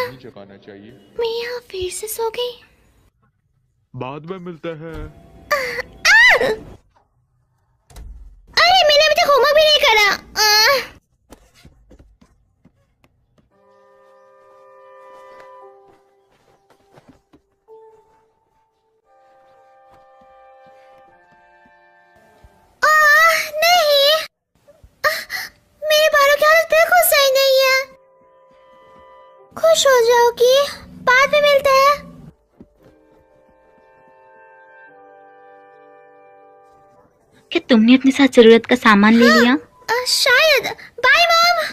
नहीं जगाना चाहिए। मैं यहाँ फिर से सो गई। बाद में मिलते हैं। अरे मैंने अभी तक होमवर्क भी नहीं करा। नहीं, मेरे बालों की हालत बिल्कुल सही नहीं है। खुश हो जाओगी, बाद में मिलते हैं। क्या तुमने अपने साथ जरूरत का सामान ले लिया? शायद। Bye mom.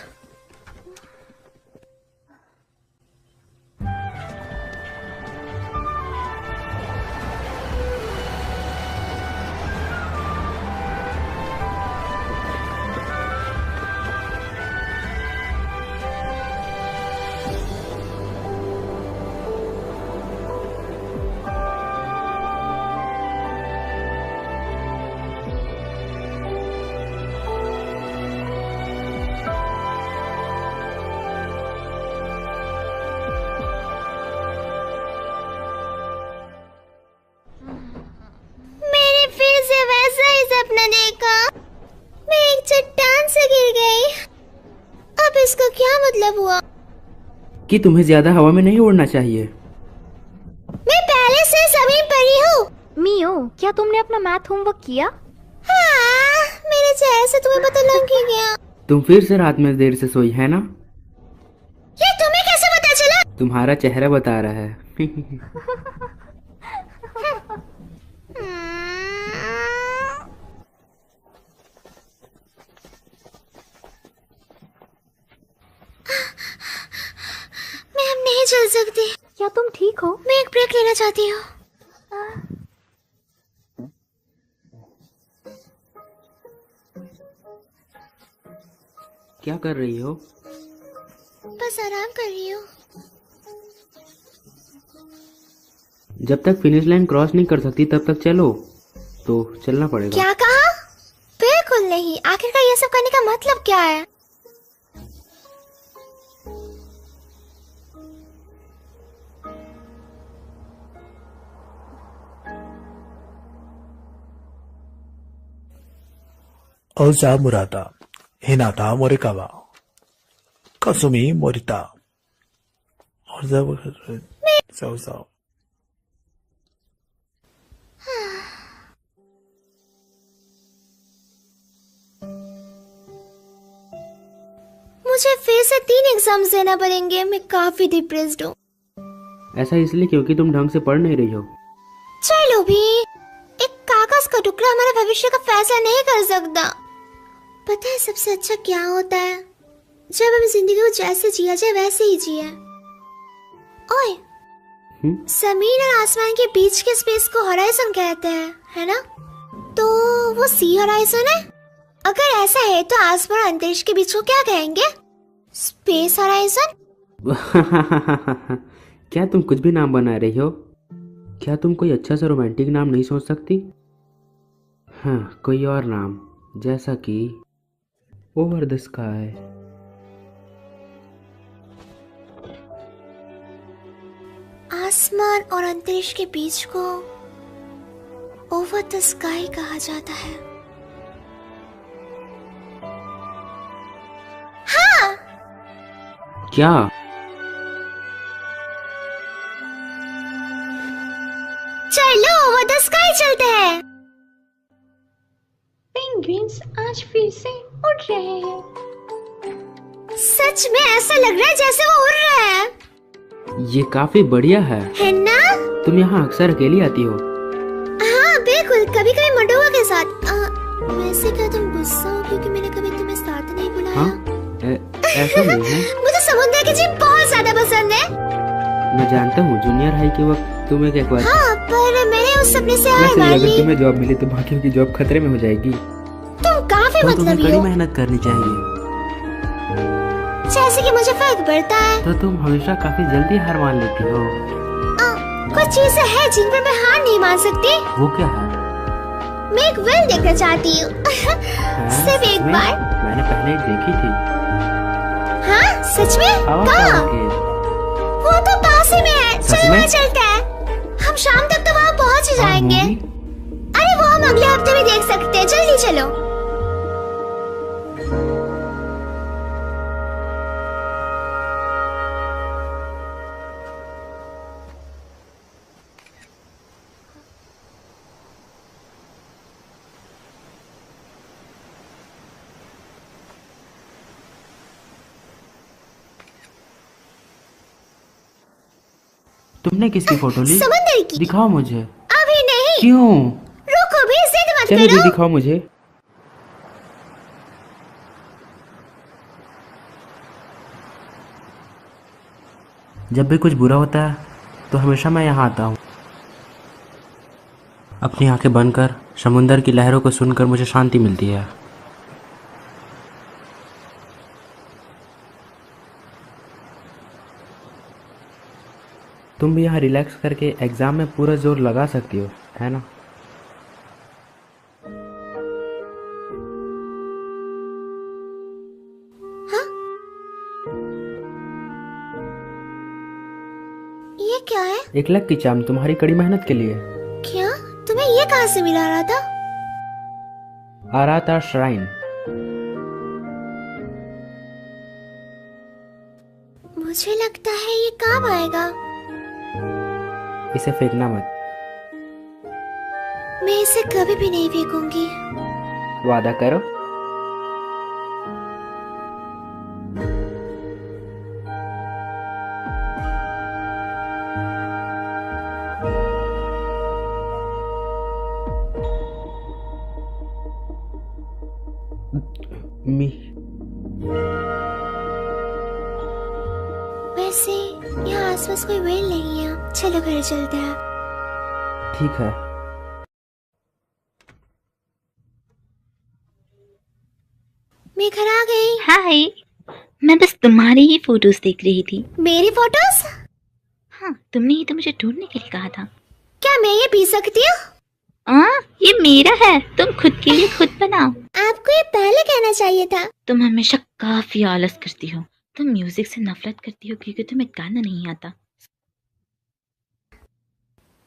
सपना देखा, मैं एक चट्टान से गिर गई। अब इसका क्या मतलब हुआ? कि तुम्हें ज्यादा हवा में नहीं उड़ना चाहिए। मैं पहले से जमीन पर ही हूँ। मियो, क्या तुमने अपना मैथ होमवर्क किया? हाँ, मेरे चेहरे से तुम्हें पता लग ही गया। तुम फिर से रात में देर से सोई है ना? ये तुम्हें कैसे पता चला? तुम्हारा चेहरा बता रहा है। मैं अब नहीं चल सकती। क्या तुम ठीक हो? मैं एक ब्रेक लेना चाहती हूँ। क्या कर रही हो? बस आराम कर रही हूँ। जब तक फिनिश लाइन क्रॉस नहीं कर सकती तब तक चलो। तो चलना पड़ेगा। क्या कहा? बिल्कुल नहीं। आखिरकार ये सब करने का मतलब क्या है? Oza Murata, Hinata Morikawa, Kasumi Morita. So. मुझे फिर से 3 एग्जाम्स देना पड़ेंगे। मैं काफी डिप्रेस्ड हूँ। ऐसा इसलिए क्योंकि तुम ढंग से पढ़ नहीं रही हो। चलो भी, एक कागज का टुकड़ा हमारे भविष्य का फैसला नहीं कर सकता। पता है सबसे अच्छा क्या होता है? जब हम जिंदगी को जैसे जिया जाए वैसे ही जिए। ओए, जमीन और आसमान के बीच के स्पेस को हॉराइजन कहते हैं, है ना? तो वो सी हॉराइजन है। अगर ऐसा है तो आसमान और अंतरिक्ष के बीच को क्या कहेंगे? Space horizon. क्या तुम कुछ भी नाम बना रही हो? क्या तुम कोई अच्छा सा रोमांटिक नाम नहीं सोच सकती? हाँ, कोई और नाम, जैसा कि ओवर द स्काई। आसमान और अंतरिक्ष के बीच को ओवर द स्काई कहा जाता है। हाँ, क्या? चलो ओवर द स्काई चलते हैं। पेंगुइन्स आज फिर से उड़ रहे हैं। सच में ऐसा लग रहा है जैसे वो उड़ रहे हैं। ये काफी बढ़िया है ना? तुम यहाँ अक्सर अकेली आती हो? हाँ बिल्कुल, कभी कभी मंडोवा के साथ। वैसे क्या तुम गुस्सा हो क्योंकि मैंने कभी तुम्हें साथ नहीं बुलाया? हाँ? ऐसा नहीं है। मुझे समुद्र की जीप बहुत ज्यादा पसंद है। मैं जानता हूँ, जूनियर हाई के वक्त तुम एक बार। हाँ, पर मैंने उस सपने से हार मान ली। अगर तुम्हें जॉब मिली तो बाकियों की जॉब खतरे में हो जाएगी। तुम काफी मतलबी हो। मेहनत करनी चाहिए। जैसे कि मुझे फर्क पड़ता है। तो तुम हमेशा काफी जल्दी हार मान लेती हो। कुछ चीजें हैं जिन पर मैं हार नहीं मान सकती। वो क्या है? मैं एक वेल देखना चाहती हूँ। सिर्फ एक बार। मैंने पहले देखी थी। हाँ सच में? कहाँ? वो तो पास ही में है, सच चलो में? वहाँ चलते हैं। हम शाम तक तो वहाँ पहुँच ही और जाएंगे। मूवी? अरे वो हम अगले हफ्ते भी देख सकते हैं, जल्दी चलो। तुमने किसकी फोटो ली? समंदर की। दिखाओ मुझे। अभी नहीं, क्यों? रुको भी, जिद मत चलो करो। भी दिखाओ मुझे। जब भी कुछ बुरा होता है तो हमेशा मैं यहाँ आता हूँ। अपनी आंखें बंद कर समुंदर की लहरों को सुनकर मुझे शांति मिलती है। तुम भी यहाँ रिलैक्स करके एग्जाम में पूरा जोर लगा सकती हो, है ना? ये क्या है? एक लक की चाम तुम्हारी कड़ी मेहनत के लिए। क्या? तुम्हें ये कहाँ से मिला रहा था? आराता श्राइन। मुझे लगता है ये काम आएगा। इसे फेंकना मत। मैं इसे कभी भी नहीं फेंकूंगी। वादा करो। मी वैसे यहाँ आसपास कोई वेल नहीं है, चलो घर चलते हैं। ठीक है। मैं घर आ गई। हाय, मैं बस तुम्हारी ही फोटोज देख रही थी। मेरी फोटोज? हाँ, तुमने ही तो मुझे ढूंढने के लिए कहा था। क्या मैं ये पी सकती हूँ? ये मेरा है, तुम खुद के लिए खुद बनाओ। आपको ये पहले कहना चाहिए था। तुम हमेशा काफी आलस करती हो। तुम म्यूजिक से नफरत करती हो क्योंकि तुम्हें गाना नहीं आता।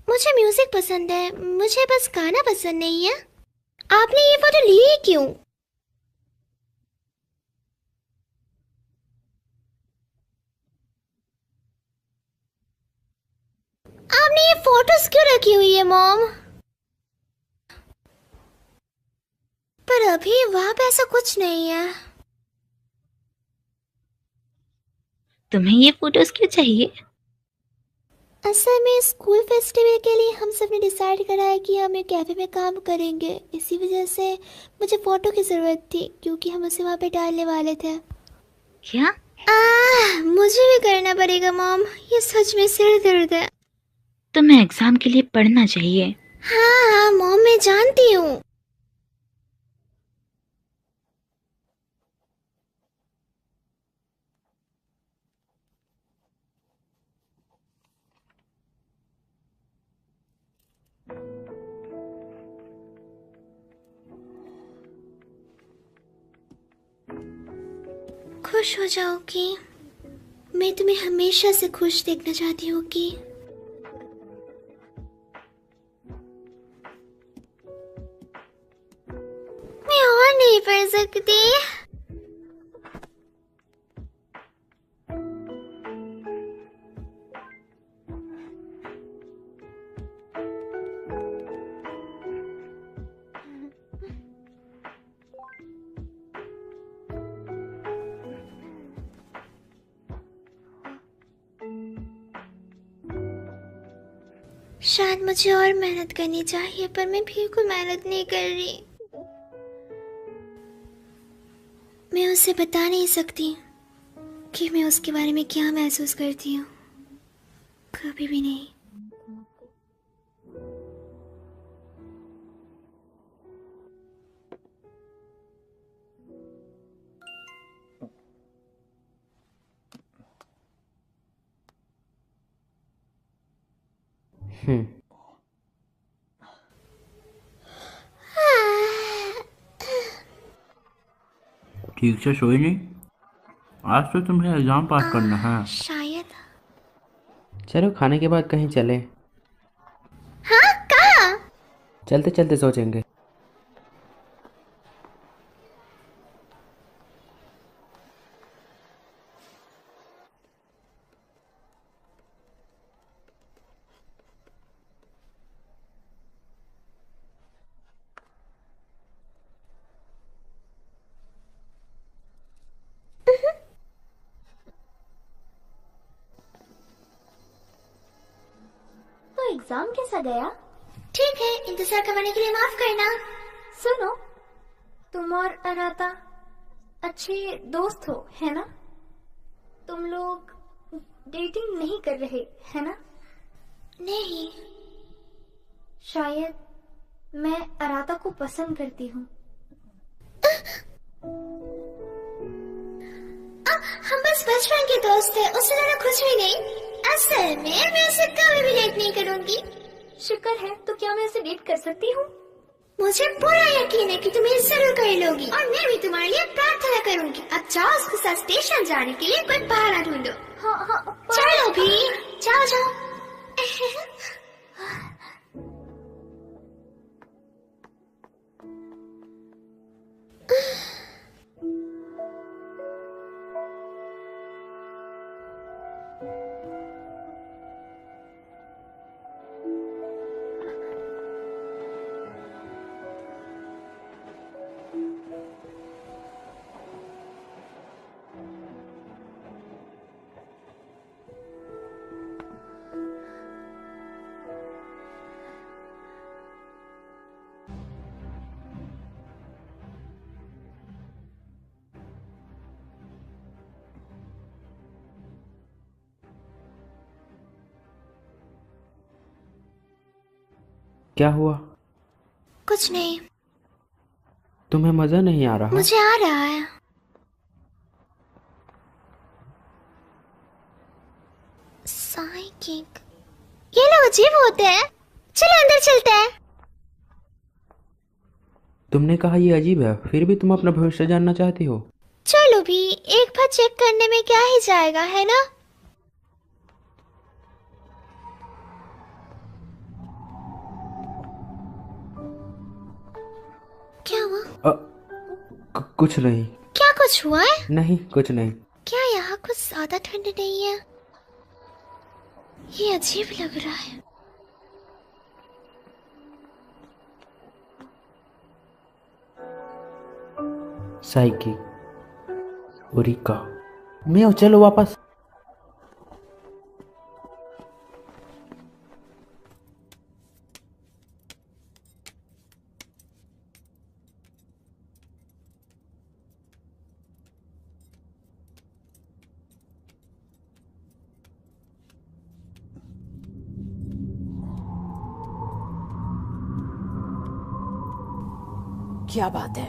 मुझे म्यूजिक पसंद है, मुझे बस गाना पसंद नहीं है। आपने ये फोटो ली ही क्यों? आपने ये फोटोज क्यों रखी हुई है मॉम? पर अभी वहां पे ऐसा कुछ नहीं है। तुम्हें ये फोटोज क्यों चाहिए? असल में स्कूल फेस्टिवल के लिए हम सब ने डिसाइड करा है कि हम एक कैफे में काम करेंगे। इसी वजह से मुझे फोटो की जरूरत थी क्योंकि हम उसे वहां पे डालने वाले थे। क्या? मुझे भी करना पड़ेगा मॉम, ये सच में सिर दर्द है। तुम्हें एग्जाम के लिए पढ़ना चाहिए। हाँ हाँ मॉम, मैं जानती हूँ। खुश हो जाओगी। मैं तुम्हें हमेशा से खुश देखना चाहती हूँ कि मैं और नहीं पढ़ सकती। शायद मुझे और मेहनत करनी चाहिए, पर मैं बिल्कुल मेहनत नहीं कर रही। मैं उसे बता नहीं सकती कि मैं उसके बारे में क्या महसूस करती हूँ, कभी भी नहीं। ठीक से सोई नहीं? आज तो तुम्हें एग्जाम पास करना है। शायद। चलो खाने के बाद कहीं चले। हाँ, कहाँ? चलते चलते सोचेंगे। तो एग्जाम कैसा गया? ठीक है, इंतजार करवाने के लिए माफ करना। सुनो, तुम और अनाता अच्छे दोस्त हो, है ना? तुम लोग डेटिंग नहीं कर रहे, है ना? नहीं, शायद मैं अराता को पसंद करती हूँ। हम बस बचपन के दोस्त हैं, उससे ज्यादा कुछ भी नहीं। असल में मैं उसे कभी भी डेट नहीं करूंगी। शुक्र है, तो क्या मैं उसे डेट कर सकती हूँ? मुझे पूरा यकीन है कि तुम ये जरूर कर लोगी और मैं भी तुम्हारे लिए प्रार्थना करूंगी। अब जाओ उसके साथ स्टेशन जाने के लिए कोई बहाना ढूंढो। हाँ हाँ, चलो भी, जाओ जाओ। क्या हुआ? कुछ नहीं, तुम्हें मजा नहीं आ रहा? मुझे आ रहा है। साइकिक, ये लोग अजीब होते हैं। चलो अंदर चलते हैं। तुमने कहा ये अजीब है, फिर भी तुम अपना भविष्य जानना चाहती हो। चलो भी, एक बार चेक करने में क्या ही जाएगा, है ना? क्या हुआ? कुछ नहीं। क्या कुछ हुआ है? नहीं, कुछ नहीं। क्या यहाँ कुछ ज्यादा ठंड नहीं है? ये अजीब लग रहा है। साइकी, ओरिका, मैं चलो वापस। क्या बात है?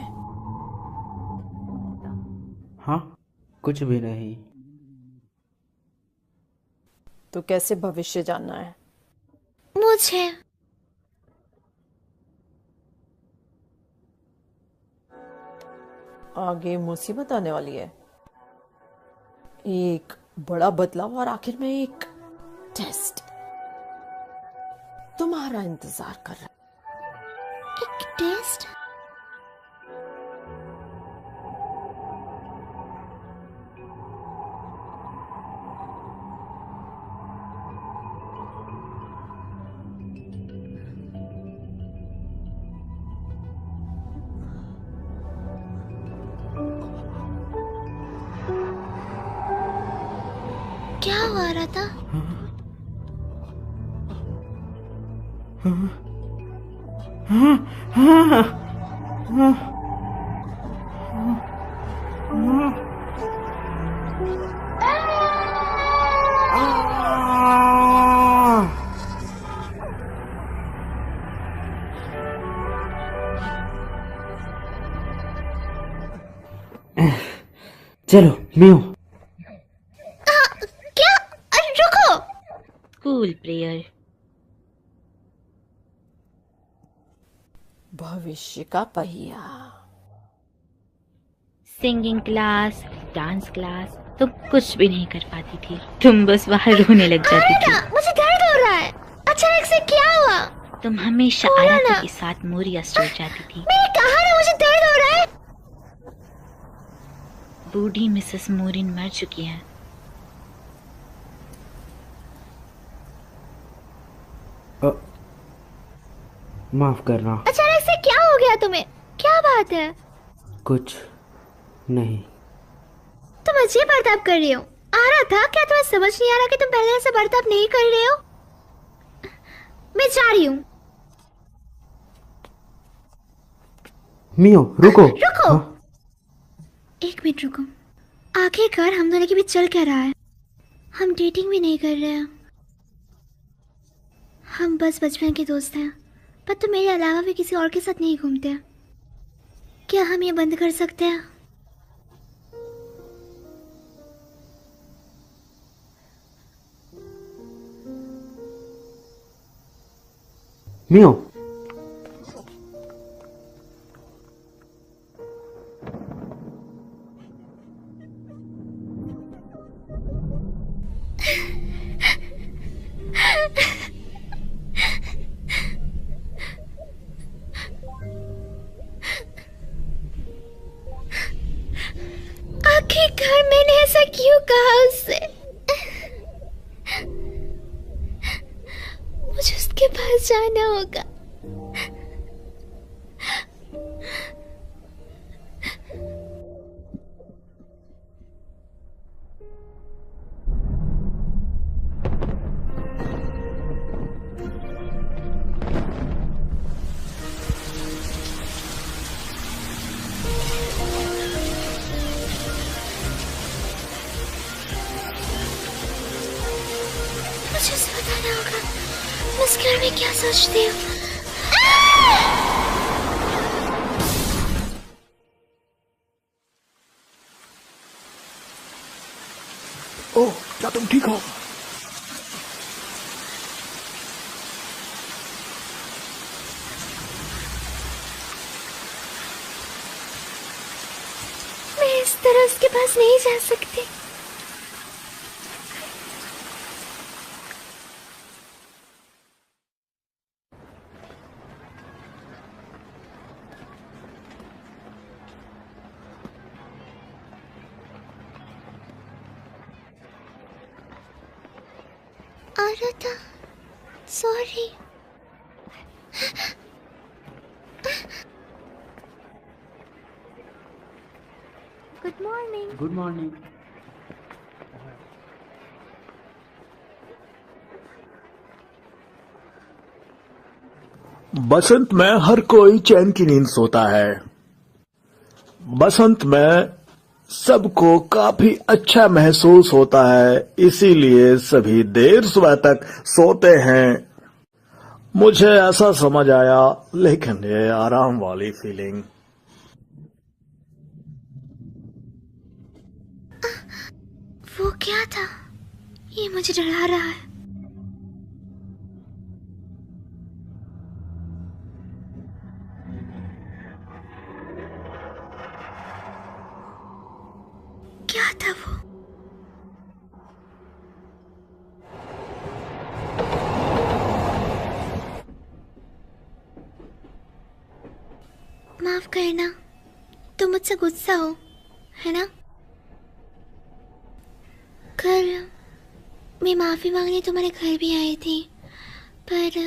हाँ, कुछ भी नहीं। तो कैसे भविष्य जानना है? मुझे आगे मुसीबत आने वाली है। एक बड़ा बदलाव और आखिर में एक टेस्ट तुम्हारा इंतजार कर रहा है। एक टेस्ट? क्या हो रहा था? चलो मैं हूँ। क्या? अरे रुको। School prayer. भविष्य का पहिया। सिंगिंग क्लास, डांस क्लास, तुम कुछ भी नहीं कर पाती थी, तुम बस बाहर रोने लग जाती थी। मुझे दर्द हो रहा है। अचानक से क्या हुआ? तुम हमेशा बोलो आराधा ना। के साथ मोरिया स्टोर जाती थी। मैंने कहा ना मुझे दर्द हो रहा है। बूढ़ी मिसेस मोरिन मर चुकी है। माफ करना। अचानक से क्या हो गया तुम्हें? क्या बात है? कुछ नहीं। तुम अजीब बर्ताव कर रही हो। आ रहा था, क्या तुम्हें समझ नहीं आ रहा कि तुम पहले ऐसा बर्ताव नहीं कर रहे हो? मैं जा रही हूँ। मियो रुको। रुको। हाँ? एक मिनट रुको। आखिरकार हम दोनों के बीच चल क्या रहा है? हम डेटिंग भी नहीं कर रहे हैं, हम बस बचपन के दोस्त हैं। पर तुम मेरे अलावा भी किसी और के साथ नहीं घूमते। क्या हम ये बंद कर सकते हैं? मियो आखिरकार मैंने ऐसा क्यों कहा उससे? मुझे उसके पास जाना होगा। मुझे उसे बताना होगा मैं उस घर में क्या सोचती हूँ। ओह, क्या तुम ठीक हो? मैं इस तरह उसके पास नहीं जा सकती। Aradha, sorry. Good morning. Good morning. बसंत में हर कोई चैन की नींद सोता है। बसंत में सबको काफी अच्छा महसूस होता है, इसीलिए सभी देर सुबह तक सोते हैं। मुझे ऐसा समझ आया, लेकिन ये आराम वाली फीलिंग। वो क्या था? ये मुझे डरा रहा है। क्या था वो? माफ करना, तुम मुझसे गुस्सा हो, है ना? कल मैं माफी मांगने तुम्हारे घर भी आई थी, पर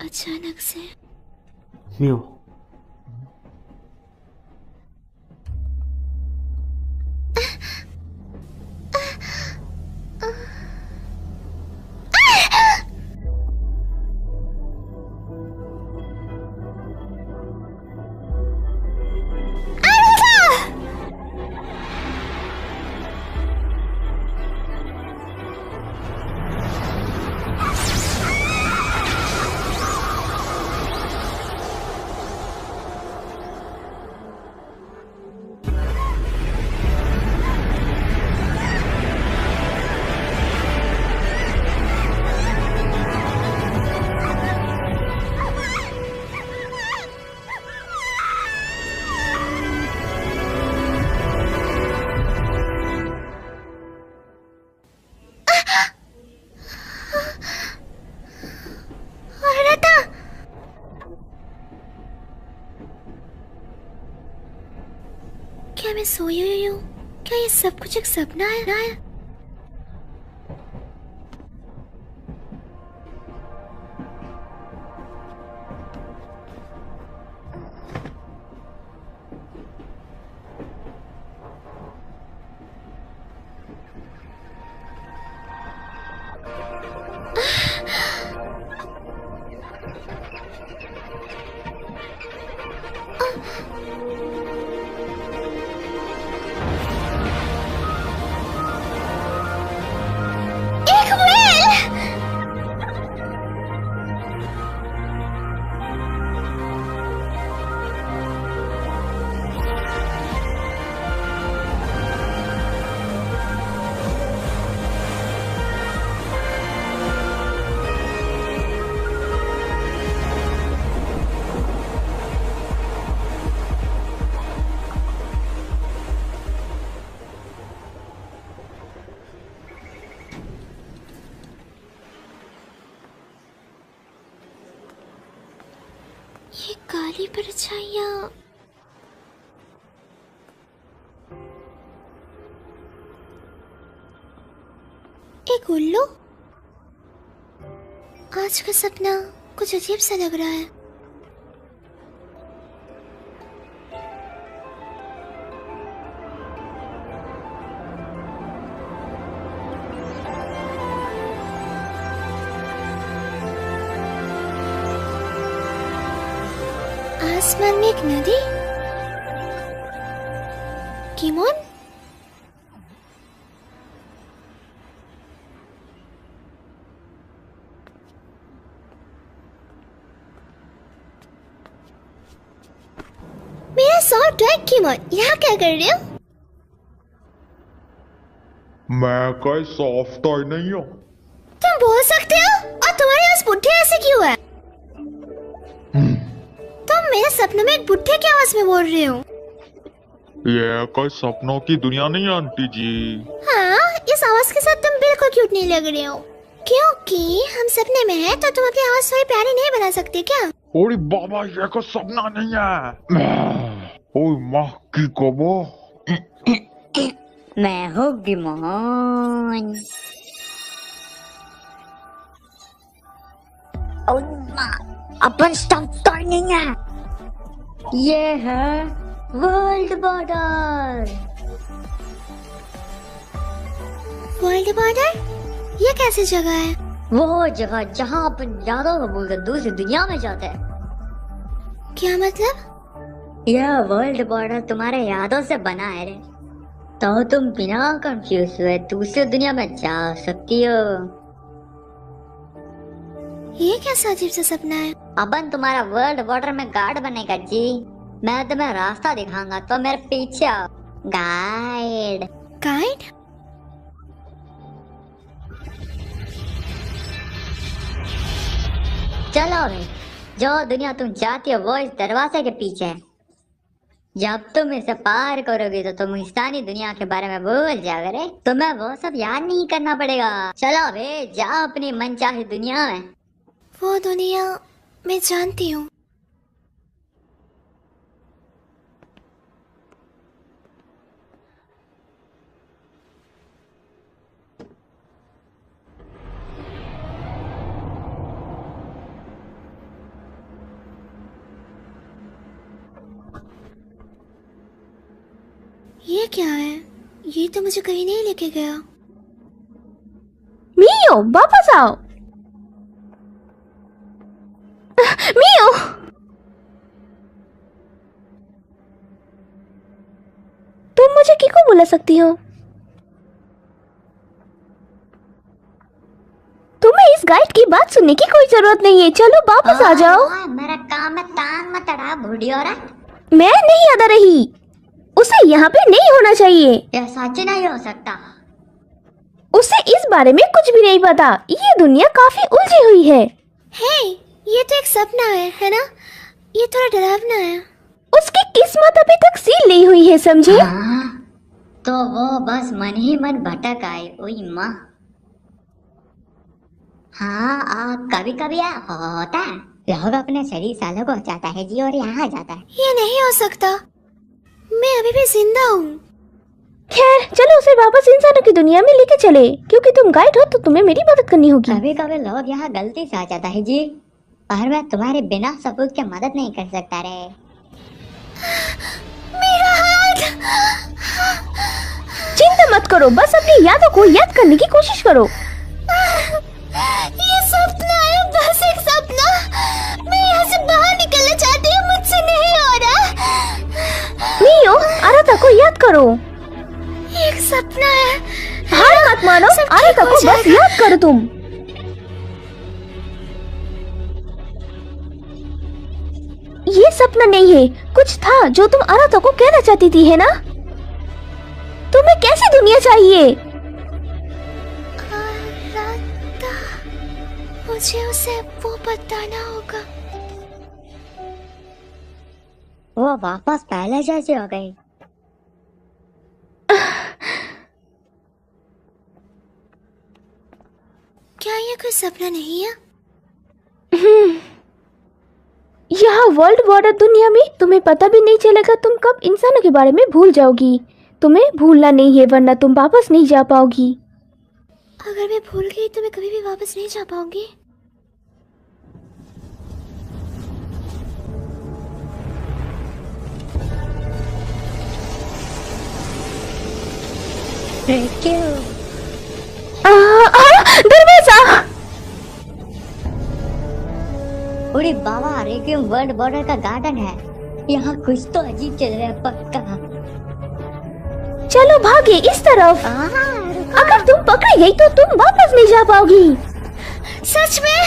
अचानक से। मियो मैं सोई हुई हूँ? क्या ये सब कुछ एक सपना है? एक व्हेल! ये काली परछाइयाँ एक उल्लू। आज का सपना कुछ अजीब सा लग रहा है। आसमान में एक नदी। किमोन? मेरा सॉफ्ट टॉय किमोन, यहाँ क्या कर रहे हो? मैं कोई सॉफ्ट टॉय नहीं हूँ। तुम बोल सकते हो? और तुम्हारे पास बुढ़े ऐसे क्यों है? तुम मेरे सपनों में एक बुढ़े की आवाज में बोल रहे हो? ये कोई सपनों की दुनिया नहीं है आंटी जी। हाँ, इस आवाज के साथ तुम बिल्कुल क्यूट नहीं लग रहे हो। क्योंकि हम सपने में हैं, तो तुम अपनी आवाज थोड़ी प्यारी नहीं बना सकते क्या? ओरे बाबा, ये कोई सपना नहीं है। ओए माँ की कबो। मैं हूँ गिमोन। अपन स्टॉप नहीं है। ये है वर्ल्ड बॉर्डर। World border? ये कैसी जगह है? वो जगह जहाँ अपन यादों को भूलकर दूसरी दुनिया में जाते हैं। क्या मतलब? यह वर्ल्ड बॉर्डर तुम्हारे यादों से बना है रे, तो तुम बिना कंफ्यूज हुए दूसरी दुनिया में जा सकती हो। ये कैसा अजीब सा सपना है? अपन तुम्हारा वर्ल्ड बॉर्डर में गार्ड बनेगा जी। मैं तुम्हें रास्ता दिखाऊंगा, तो मेरे पीछे आओ। गाइड। गाइड? चलो भाई, जो दुनिया तुम चाहती हो वो इस दरवाजे के पीछे है। जब तुम इसे पार करोगे तो तुम इंसानी दुनिया के बारे में भूल जाओगे। तुम्हें वो सब याद नहीं करना पड़ेगा। चलो भाई, जाओ अपनी मनचाही दुनिया में। वो दुनिया मैं जानती हूँ। ये क्या है? ये तो मुझे कहीं नहीं लेके गया। मियो, वापस आओ। मियो, तुम मुझे किको बुला सकती हो? तुम्हें इस गाइड की बात सुनने की कोई जरूरत नहीं है। चलो वापस आ जाओ। मेरा काम है, टांग मत अड़ा बुढ़ियो रे। मैं नहीं अदा रही। उसे यहाँ पे नहीं होना चाहिए। यह सच नहीं हो सकता। उसे इस बारे में कुछ भी नहीं पता। ये दुनिया काफी उलझी हुई है। हे, ये तो एक सपना है ना? ये थोड़ा डरावना है। उसकी किस्मत अभी तक सील नहीं हुई है, समझे? हाँ, तो वो बस मन ही मन भटक आए। ओई माँ। हाँ, कभी कभी होता है। लोग अपने शरीर सालों को चाहता है जी, और यहाँ जाता है। ये नहीं हो सकता। मैं अभी भी जिंदा हूँ। खैर चलो उसे वापस इंसानों की दुनिया में लेके चले, क्योंकि तुम गाइड हो तो तुम्हें मेरी मदद करनी होगी। कभी कभी लोग यहाँ गलती से आ जाता है जी, पर मैं तुम्हारे बिना सबूत के मदद नहीं कर सकता रे। मेरा हाथ। चिंता मत करो, बस अपनी यादों को याद करने की कोशिश करो। ये सपना है, बस एक सपना। मैं यहाँ से बाहर निकलना चाहती हूँ, मुझसे नहीं हो रहा। मियो, आराता को याद करो। एक सपना है। हार मत मानो, आराता को बस याद करो तुम। ये सपना नहीं है, कुछ था जो तुम आराता को कहना चाहती थी, है ना? तुम्हें कैसी दुनिया चाहिए? आराता, मुझे उसे वो बताना होगा। वो वापस पहले जैसी हो गई। क्या ये कोई सपना नहीं है? यहाँ वर्ल्ड बॉर्डर दुनिया में तुम्हें पता भी नहीं चलेगा तुम कब इंसानों के बारे में भूल जाओगी। तुम्हें भूलना नहीं है, वरना तुम वापस नहीं जा पाओगी। अगर मैं भूल गई तो मैं कभी भी वापस नहीं जा पाऊंगी। दरवाजा! अरे बाबा, रेक्यूम वर्ल्ड बॉर्डर का गार्डन है। यहाँ कुछ तो अजीब चल रहा है पक्का। चलो भागे इस तरफ। अगर तुम पकड़ी गई तो तुम वापस नहीं जा पाओगी। सच में?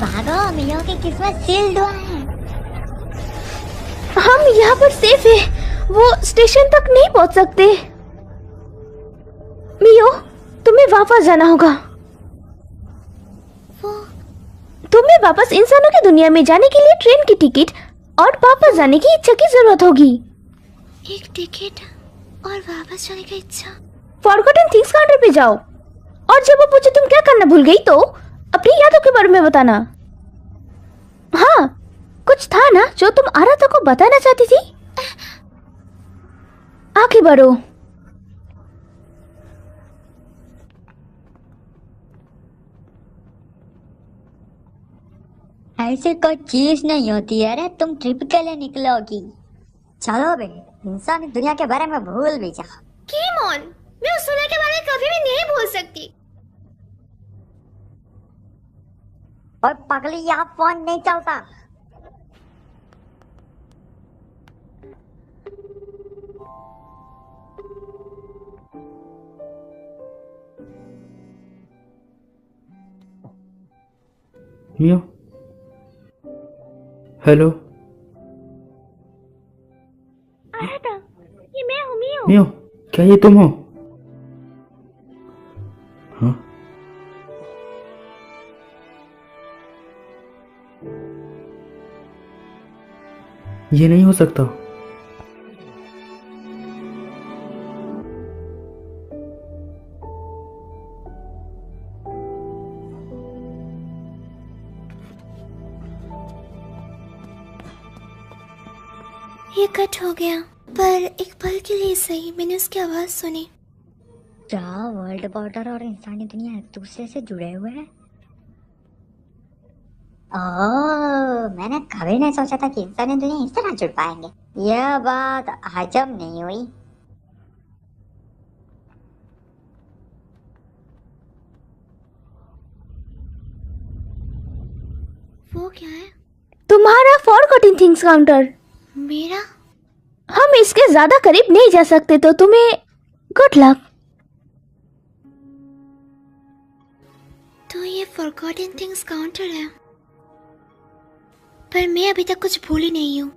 भागो, मियो की किस्मत सील्ड हुआ है। हम यहाँ पर सेफ है, वो स्टेशन तक नहीं पहुँच सकते। मियो, तुम्हें वापस जाना होगा। तुम्हें वापस इंसानों की दुनिया में जाने के लिए ट्रेन की टिकट और वापस जाने की इच्छा की जरूरत होगी। एक टिकट और वापस जाने की इच्छा। फॉरगॉटन थिंग्स काउंटर पे जाओ और जब वो पूछे तुम क्या करना भूल गई तो अपनी यादों के बारे में बताना। हाँ, कुछ था ना जो तुम आराता को बताना चाहती थी। आगे बढ़ो। ऐसी कोई चीज नहीं होती है रे, तुम ट्रिप के लिए निकलोगी। चलो बे, इंसानी दुनिया के बारे में भूल भी जाओ। कीमोन, मैं उस दुनिया के बारे में कभी भी नहीं भूल सकती। और पगली, यहाँ फोन नहीं चलता। मियो, हेलो। आराता, ये मैं हूँ मियो। मियो, क्या ये तुम हो? हाँ? ये नहीं हो सकता। ये कट हो गया, पर एक पल के लिए सही मैंने उसकी आवाज सुनी। क्या वर्ल्ड बॉर्डर और इंसानी दुनिया एक दूसरे से जुड़े हुए हैं? ओह, मैंने कभी नहीं सोचा था कि इंसानी दुनिया इस तरह जुड़ पाएंगे। यह बात हजम नहीं हुई। वो क्या है? तुम्हारा फॉरगॉटन थिंग्स काउंटर। मेरा? हम इसके ज्यादा करीब नहीं जा सकते, तो तुम्हें गुड लक। तो ये फॉरगॉटन थिंग्स काउंटर है, पर मैं अभी तक कुछ भूली नहीं हूँ।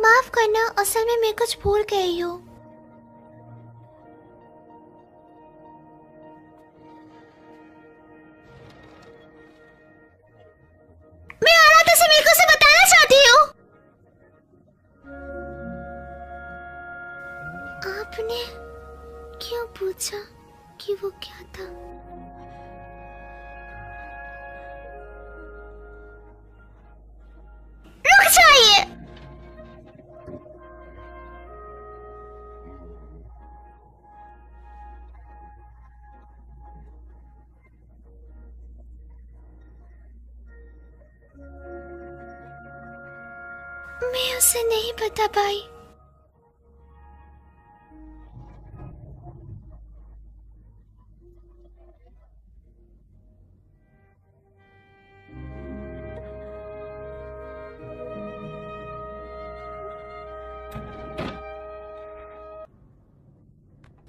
माफ करना, असल में मैं कुछ भूल गई हूँ। मैं आराता से मिलकर उसे बताना चाहती हूँ। आपने क्यों पूछा कि वो क्या था? रुक जा! मैं उसे नहीं बता पाई।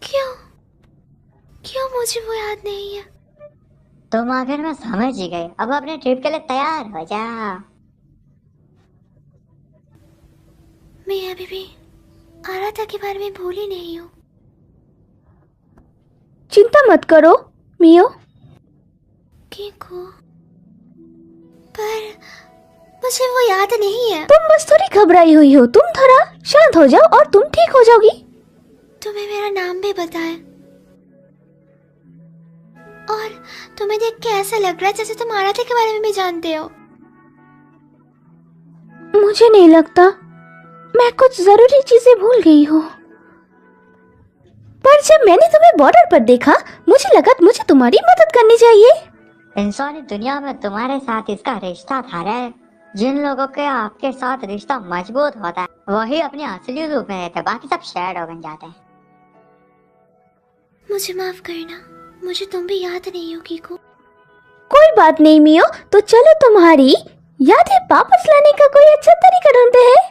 क्यों क्यों मुझे वो याद नहीं है? तुम आखिर में समझ ही गए, अब अपने ट्रिप के लिए तैयार हो जा। मैं अभी भी आराधा के बारे में भूली नहीं हूँ। चिंता मत करो मियो। किको, पर मुझे वो याद नहीं है। तुम बस थोड़ी घबराई हुई हो, तुम थोड़ा शांत हो जाओ और तुम ठीक हो जाओगी। तुम्हें मेरा नाम भी बताया और तुम्हें देख के ऐसा लग रहा है जैसे तुम आराध्या के बारे में भी जानते हो। मुझे नहीं लगता, मैं कुछ जरूरी चीजें भूल गई हूँ। पर जब मैंने तुम्हें बॉर्डर पर देखा मुझे लगा मुझे तुम्हारी मदद करनी चाहिए। इंसानी दुनिया में तुम्हारे साथ इसका रिश्ता था रे। जिन लोगों के आपके साथ रिश्ता मजबूत होता है वही अपने असली रूप में रहते, बाकी सब शैडो बन जाते हैं। मुझे माफ करना, मुझे तुम भी याद नहीं हो किको। कोई बात नहीं मियो, तो चलो तुम्हारी यादें वापस लाने का कोई अच्छा तरीका ढूंढते हैं।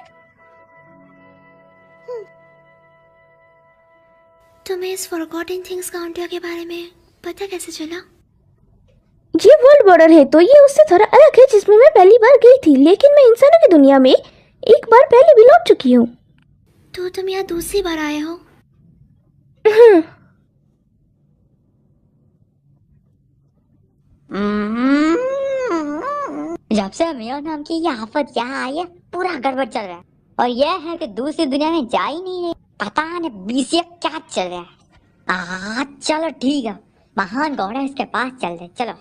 तुम्हें इस फॉरगॉटन थिंग्स काउंटर के बारे में पता कैसे चला? ये वर्ल्ड बॉर्डर है तो ये उससे थोड़ा अलग है जिसमें मैं पहली बार गई थी, लेकिन मैं इंसानों की दुनिया में एक बार पहले भी लौट चुकी हूँ। तो तुम यहाँ दूसरी बार आए हो? जब से मियो नाम की ये आफत यहाँ आई है पूरा गड़बड़ चल रहा है। और यह है कि दूसरी दुनिया में जा ही नहीं रही, पता नहीं बीसीए क्या चल रहा है। चलो ठीक है, महान गॉडेस के पास चल रहे। चलो,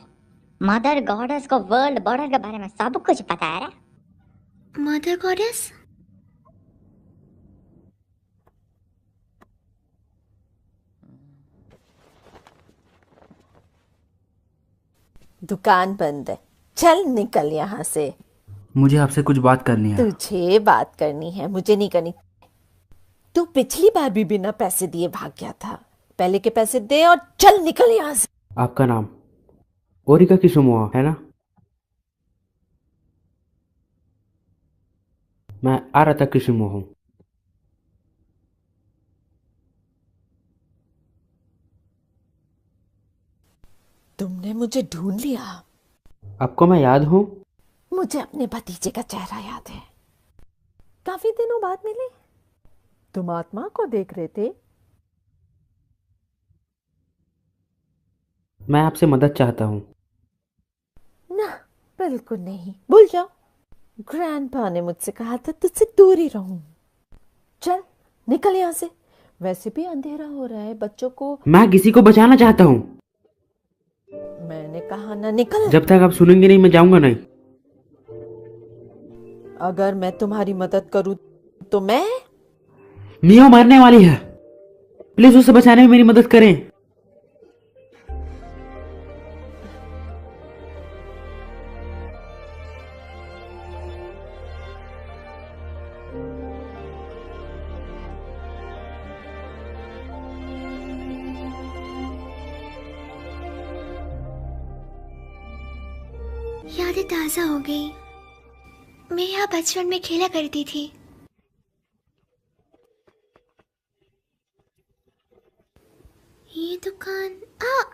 मदर गॉडेस को वर्ल्ड बॉर्डर के बारे में सब कुछ पता है। Mother goddess? दुकान बंद है, चल निकल यहाँ से। मुझे आपसे कुछ बात करनी है। तुझे बात करनी है, मुझे नहीं करनी। तू पिछली बार भी बिना पैसे दिए भाग गया था, पहले के पैसे दे और चल निकल यहाँ से। आपका नाम ओरिका किसुमोआ है ना? मैं आराधा किसुमोआ हूँ। तुमने मुझे ढूंढ लिया। आपको मैं याद हूँ? मुझे अपने भतीजे का चेहरा याद है, काफी दिनों बाद मिले। तुम आत्मा को देख रहे थे। मैं आपसे मदद चाहता हूँ। ना, बिल्कुल नहीं, भूल जाओ। ग्रैंडपा ने मुझसे कहा था तुझसे दूर ही रहूं। चल निकल यहाँ से, वैसे भी अंधेरा हो रहा है, बच्चों को। मैं किसी को बचाना चाहता हूँ। मैंने कहा ना निकल। जब तक आप सुनेंगे नहीं मैं जाऊंगा नहीं। अगर मैं तुम्हारी मदद करूं तो मैं। मियो मरने वाली है, प्लीज उसे बचाने में मेरी मदद करें। यादें ताजा हो गई। मैं यहाँ बचपन में खेला करती थी। ये दुकान,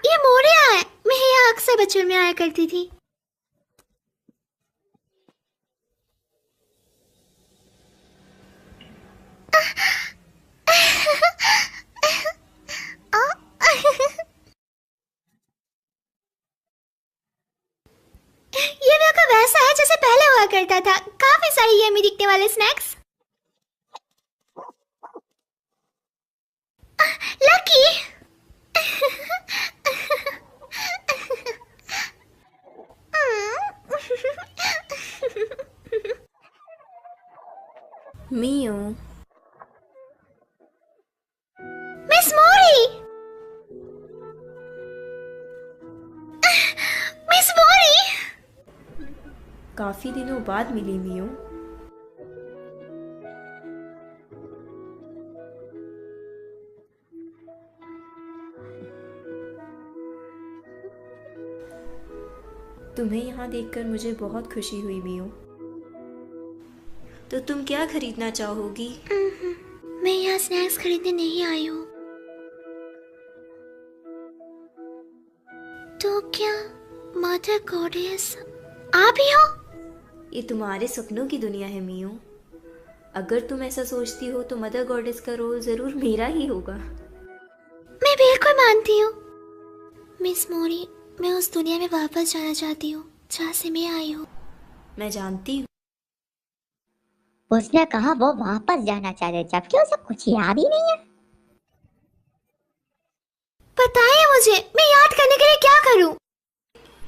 ये मोरिया है। मैं यहाँ अक्सर बचपन में आया करती थी। ये मेरे को वैसा है जैसे पहले हुआ करता था, काफी सारी यम्मी दिखने वाले स्नैक्स। लकी मियो, मिस मोरी, मिस मोरी। काफी दिनों बाद मिली मियो। तुम्हें यहाँ देखकर मुझे बहुत खुशी हुई मियो। तो तुम क्या खरीदना चाहोगी? मैं यहाँ स्नैक्स खरीदने नहीं आई हूँ। तो क्या मदर गॉडेस आप ही हो? ये तुम्हारे सपनों की दुनिया है मियो। अगर तुम ऐसा सोचती हो तो मदर गॉडेस का रोल जरूर मेरा ही होगा। मैं बिल्कुल मानती हूँ मिस मोरी। मैं उस दुनिया में वापस जाना चाहती हूँ जहाँ से मैं आई हूँ। मैं जानती हूँ। उसने कहा वो वापस जाना चाहते जबकि उसे कुछ याद ही नहीं है। बताइए मुझे, मैं याद करने के लिए क्या करूँ?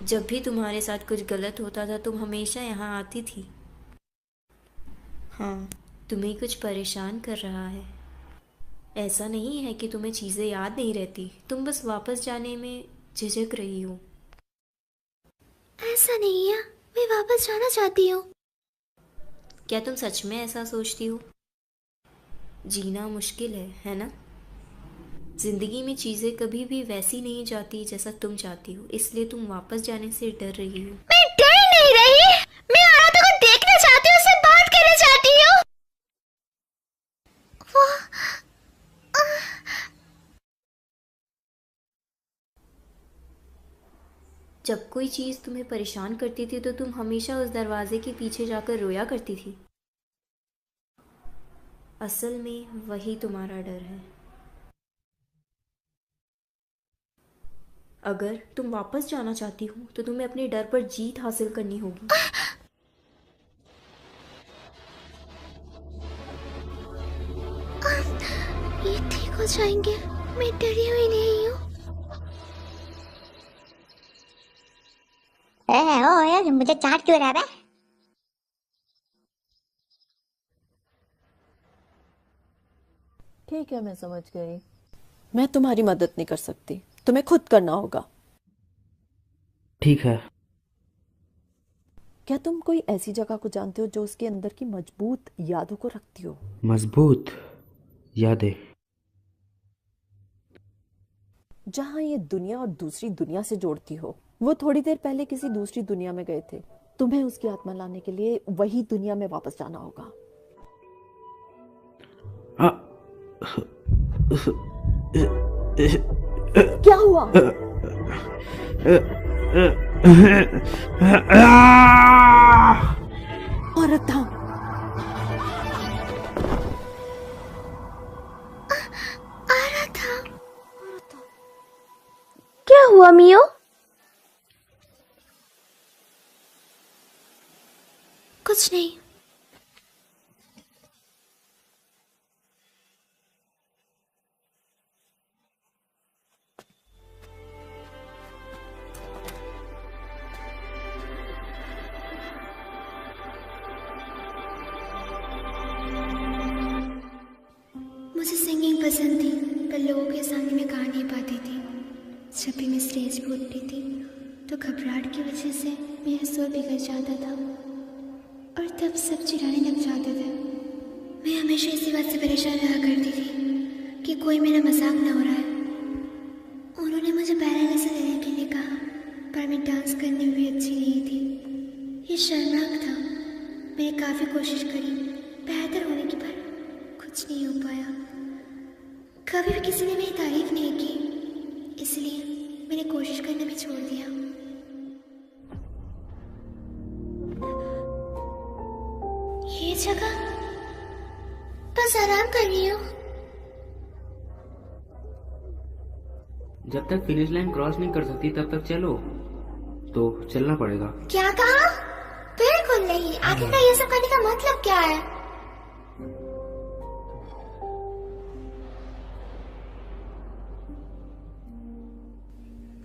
जब भी तुम्हारे साथ कुछ गलत होता था तुम हमेशा यहाँ आती थी। हाँ, तुम्हें कुछ परेशान कर रहा है। ऐसा नहीं है कि तुम्हें चीज़ें याद नहीं रहती, तुम बस वापस जाने में झिझक रही हो। ऐसा नहीं है, मैं वापस जाना चाहती हूँ। क्या तुम सच में ऐसा सोचती हो? जीना मुश्किल है ना? जिंदगी में चीजें कभी भी वैसी नहीं जाती जैसा तुम चाहती हो, इसलिए तुम वापस जाने से डर रही हो। मैं डर नहीं रही, मैं आराधा को देखना चाहती हूँ, उससे बात करना चाहती हूँ। जब कोई चीज तुम्हें परेशान करती थी तो तुम हमेशा उस दरवाजे के पीछे जाकर रोया करती थी। असल में वही तुम्हारा डर है। अगर तुम वापस जाना चाहती हो तो तुम्हें अपने डर पर जीत हासिल करनी होगी। ये ठीक हो जाएंगे, मैं डरी हुई नहीं हूँ। ओ यार, मुझे चाट क्यों रहा है? ठीक है, मैं समझ गई। मैं तुम्हारी मदद नहीं कर सकती, तुम्हें खुद करना होगा। ठीक है। क्या तुम कोई ऐसी जगह को जानते हो जो उसके अंदर की मजबूत यादों को रखती हो? मजबूत यादें? जहां ये दुनिया और दूसरी दुनिया से जोड़ती हो। वो थोड़ी देर पहले किसी दूसरी दुनिया में गए थे, तुम्हें उसकी आत्मा लाने के लिए वही दुनिया में वापस जाना होगा। क्या हुआ? औरत था। क्या हुआ मियो? कुछ नहीं। मुझे सिंगिंग पसंद थी, पर लोगों के सामने मैं गा नहीं पाती थी। जब भी मैं स्टेज पर उठती थी तो घबराहट की वजह से मेरा सुर बिगड़ जाता था और तब सब चिढ़ाने लग जाते थे। मैं हमेशा इसी बात से परेशान रहा करती थी कि कोई मेरा मजाक ना हो रहा है। उन्होंने मुझे बैले लेसन लेने के लिए कहा, पर मैं डांस करने में भी अच्छी नहीं थी। ये शर्मनाक था। मैंने काफ़ी कोशिश करी बेहतर होने की, पर कुछ नहीं हो पाया। कभी भी किसी ने मेरी तारीफ नहीं की, इसलिए मैंने कोशिश करना भी छोड़ दिया। ये जगह, बस आराम कर रही हूँ। जब तक फिनिश लाइन क्रॉस नहीं कर सकती तब तक चलो, तो चलना पड़ेगा। क्या कहा? बिल्कुल नहीं। आखिरकार ये सब करने का मतलब क्या है?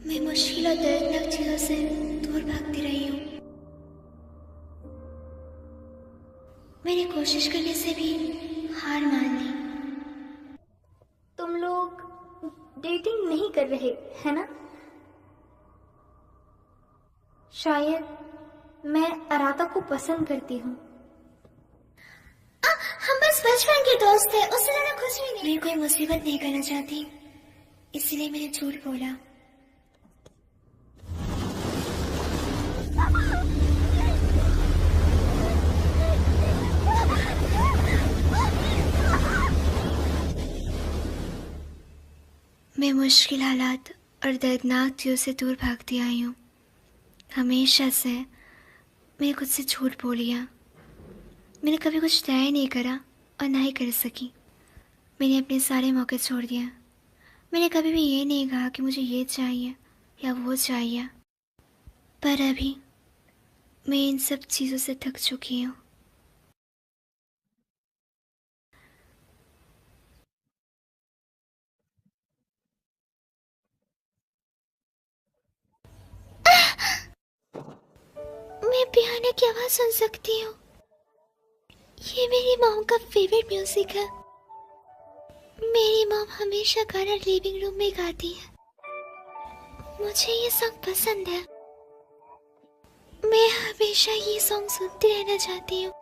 मैं मुश्किल और दर्दनाक चीजों से दूर भागती रही हूँ। मैंने कोशिश करने से भी हार मान ली। तुम लोग डेटिंग नहीं कर रहे है ना? शायद मैं अराधा को पसंद करती हूँ। हम बस बचपन के दोस्त थे, उससे ज्यादा कुछ भी नहीं। मैं कोई मुसीबत नहीं करना चाहती, इसलिए मैंने झूठ बोला। मुश्किल हालात और दर्दनाक चीज़ों से दूर भागती आई हूँ। हमेशा से मैंने खुद से झूठ बोलिया। मैंने कभी कुछ तय नहीं करा और ना ही कर सकी। मैंने अपने सारे मौके छोड़ दिए। मैंने कभी भी ये नहीं कहा कि मुझे ये चाहिए या वो चाहिए। पर अभी मैं इन सब चीज़ों से थक चुकी हूँ। मैं पियानो की आवाज़ सुन सकती हूँ। ये मेरी मॉम का फेवरेट म्यूजिक है। मेरी मॉम हमेशा गाना लिविंग रूम में गाती है। मुझे ये सॉन्ग पसंद है। मैं हमेशा ये सॉन्ग सुनती रहना चाहती हूँ।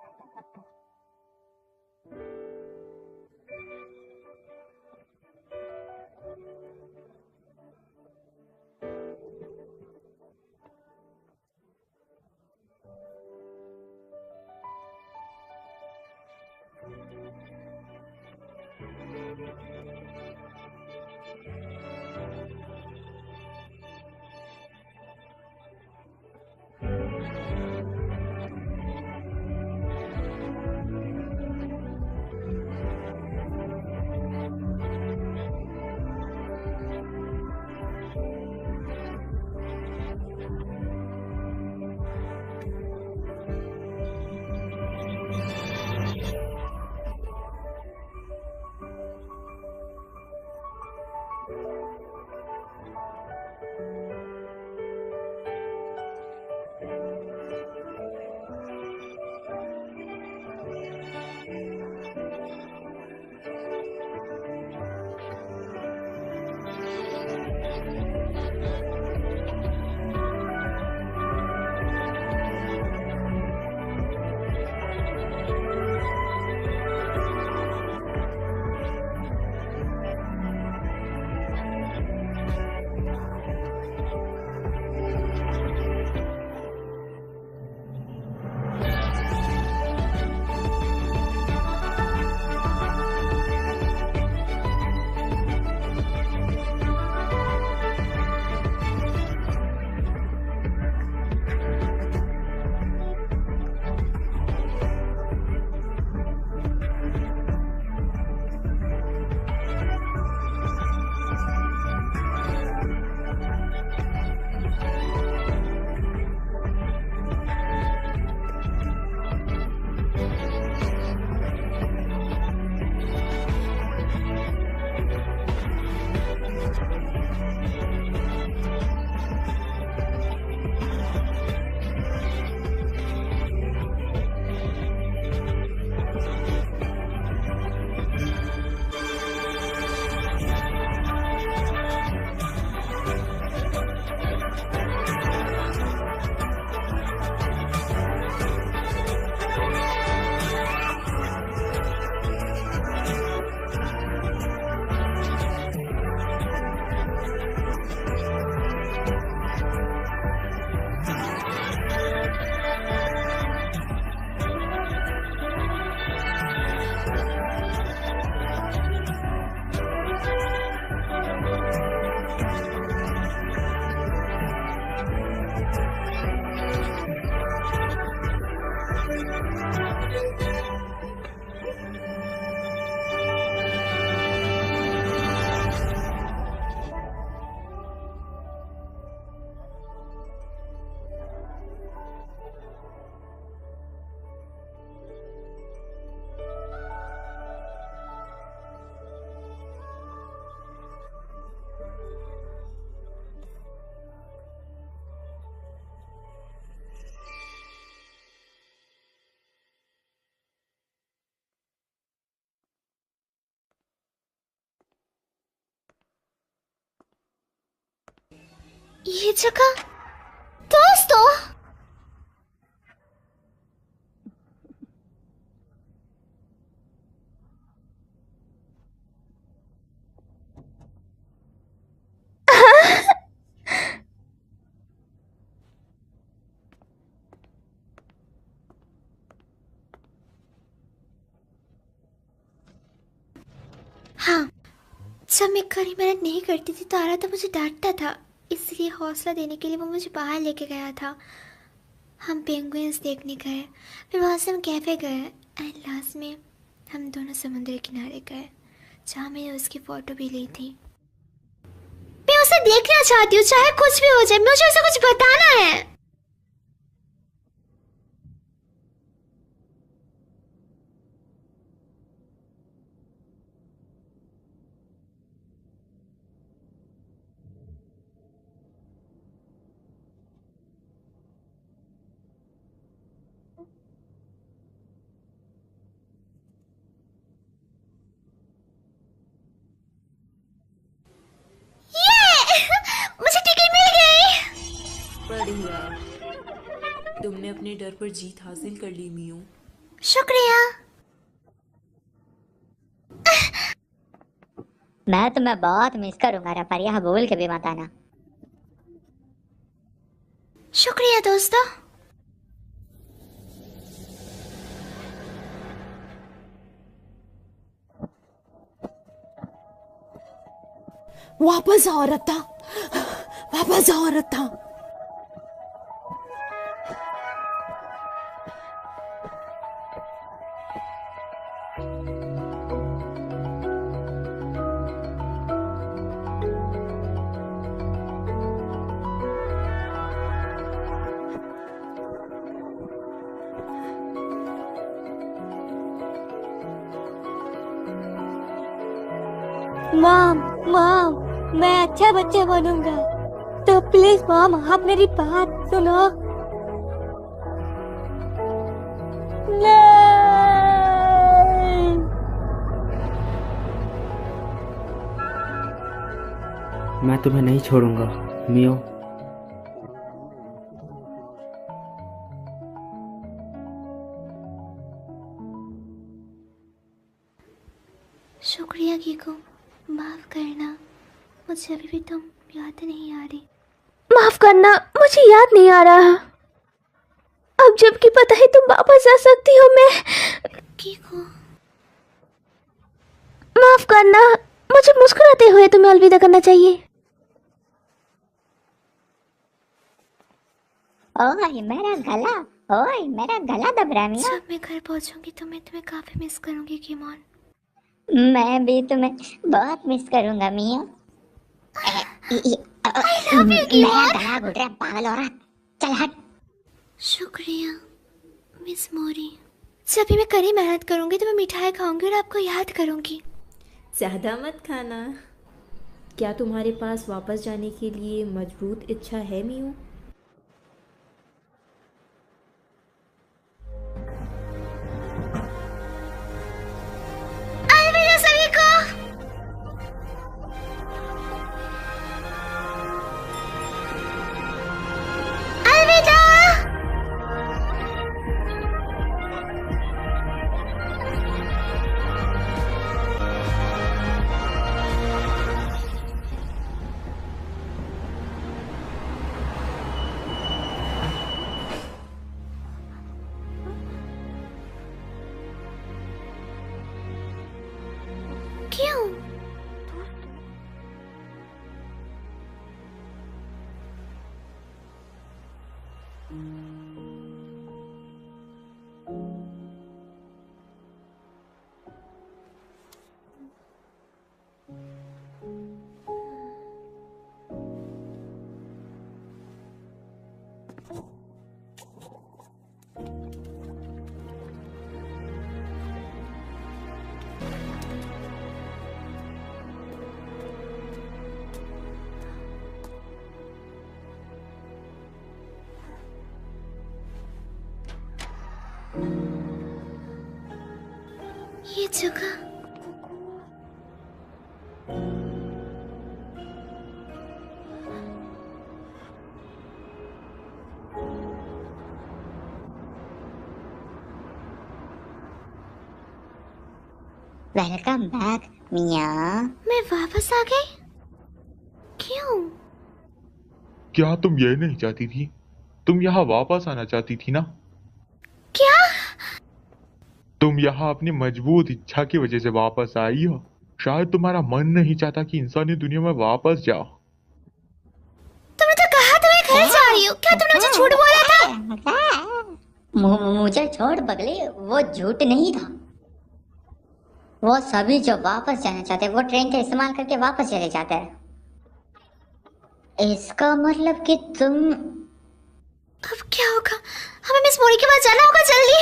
ये जगह दोस्तों, हाँ, जब मैं कड़ी मेहनत नहीं करती थी तो आरा तो मुझे डांटता था, इसलिए हौसला देने के लिए वो मुझे बाहर लेके गया था। हम पेंगुइन्स देखने गए, फिर वहाँ से हम कैफे गए एंड लास्ट में हम दोनों समुद्र किनारे गए जहाँ मैंने उसकी फ़ोटो भी ली थी। मैं उसे देखना चाहती हूँ, चाहे कुछ भी हो जाए, मुझे उसे कुछ बताना है। मुझे टिकट मिल गई। बढ़िया, तुमने अपने डर पर जीत हासिल कर ली मियो। शुक्रिया। मैं तुम्हें बहुत मिस करूंगा रे, पर यह भूल के भी मत आना। शुक्रिया दोस्तों। वापस आओ रत्ता, वापस आओ रत्ता। मॉम, मॉम, मैं अच्छा बच्चा बनूंगा, तो प्लीज मॉम आप मेरी बात सुनो। नहीं। मैं तुम्हें नहीं छोड़ूंगा मियो। शुक्रिया कीको, माफ करना, मुझे अभी भी तुम याद नहीं आ रही। माफ करना, मुझे याद नहीं आ रहा। अब जबकि पता है तुम वापस आ सकती हो, मैं कीको, माफ करना, मुझे मुस्कुराते हुए तुम्हें अलविदा करना चाहिए। ओए मेरा गला, ओए मेरा गला दब रहा है मिया। जब मैं घर पहुंचूंगी तो मैं तुम्हें काफी मिस करूंगी कीमोन। मैं भी तुम्हें बहुत मिस करूंगा मिया। मेरा गला घुट रहा है, पागल औरत, चल हट। शुक्रिया मिस मोरी। जब भी मैं कड़ी मेहनत करूंगी तो मैं मिठाई खाऊंगी और आपको याद करूंगी। ज़्यादा मत खाना। क्या तुम्हारे पास वापस जाने के लिए मजबूत इच्छा है मियो? अलविदा सभी को। अलविदा। क्यों? ये जगह वेलकम बैक मिया। मैं वापस आ गई? क्यों? क्या तुम ये नहीं चाहती थी? तुम यहाँ वापस आना चाहती थी ना? क्या? तुम यहाँ अपनी मजबूत इच्छा की वजह से वापस आई हो। शायद तुम्हारा मन नहीं चाहता कि इंसानी दुनिया में वापस जाओ। तुमने तो कहा तो मैं घर जा रही हूँ, क्या तुमने मुझे झूठ बोला था? मुझे छोड़ पगली, वो झूठ नहीं था। वो सभी जो वापस जाना चाहते हैं वो ट्रेन का इस्तेमाल करके वापस चले जाते हैं। इसका मतलब कि तुम अब क्या होगा? हमें मिस मोरी के पास जाना होगा जल्दी।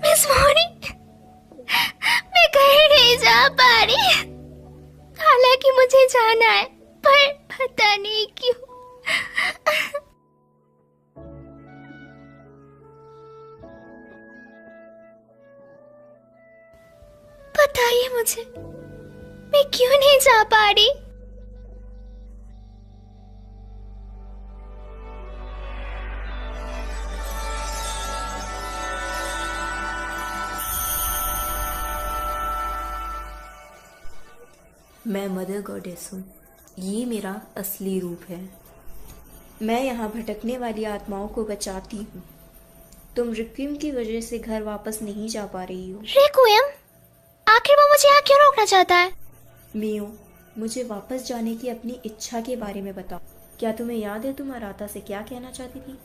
मिस मोरी, मैं कहीं नहीं जा पा रही। हालांकि मुझे जाना है, पर पता नहीं क्यों। बताइए मुझे, मैं क्यों नहीं जा पा रही? मैं मदर गॉडेस हूँ। ये मेरा असली रूप है। मैं यहाँ भटकने वाली आत्माओं को बचाती हूँ। तुम रिक्विम की वजह से घर वापस नहीं जा पा रही हो। रिक्विम? आखिर वो मुझे यहाँ क्यों रोकना चाहता है? मियो, मुझे वापस जाने की अपनी इच्छा के बारे में बताओ। क्या तुम्हें याद है तुम अराता से क्या कहना चाहती थी?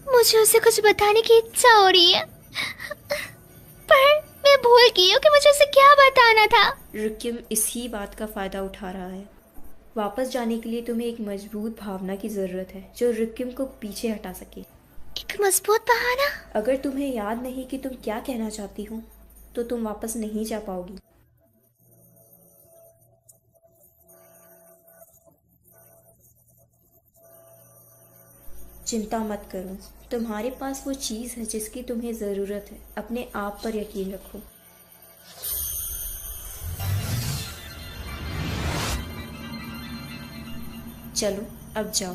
मुझे उसे कुछ बताने की इच्छा हो रही है, पर मैं भूल गई हूँ कि मुझे उसे क्या बताना था। रिक्विम इसी बात का फायदा उठा रहा है। वापस जाने के लिए तुम्हें एक मजबूत भावना की जरूरत है जो रिक्विम को पीछे हटा सके। एक मजबूत बहाना? अगर तुम्हें याद नहीं कि तुम क्या कहना चाहती हो तो तुम वापस नहीं जा पाओगी। चिंता मत करो, तुम्हारे पास वो चीज़ है जिसकी तुम्हें ज़रूरत है। अपने आप पर यकीन रखो। चलो अब जाओ।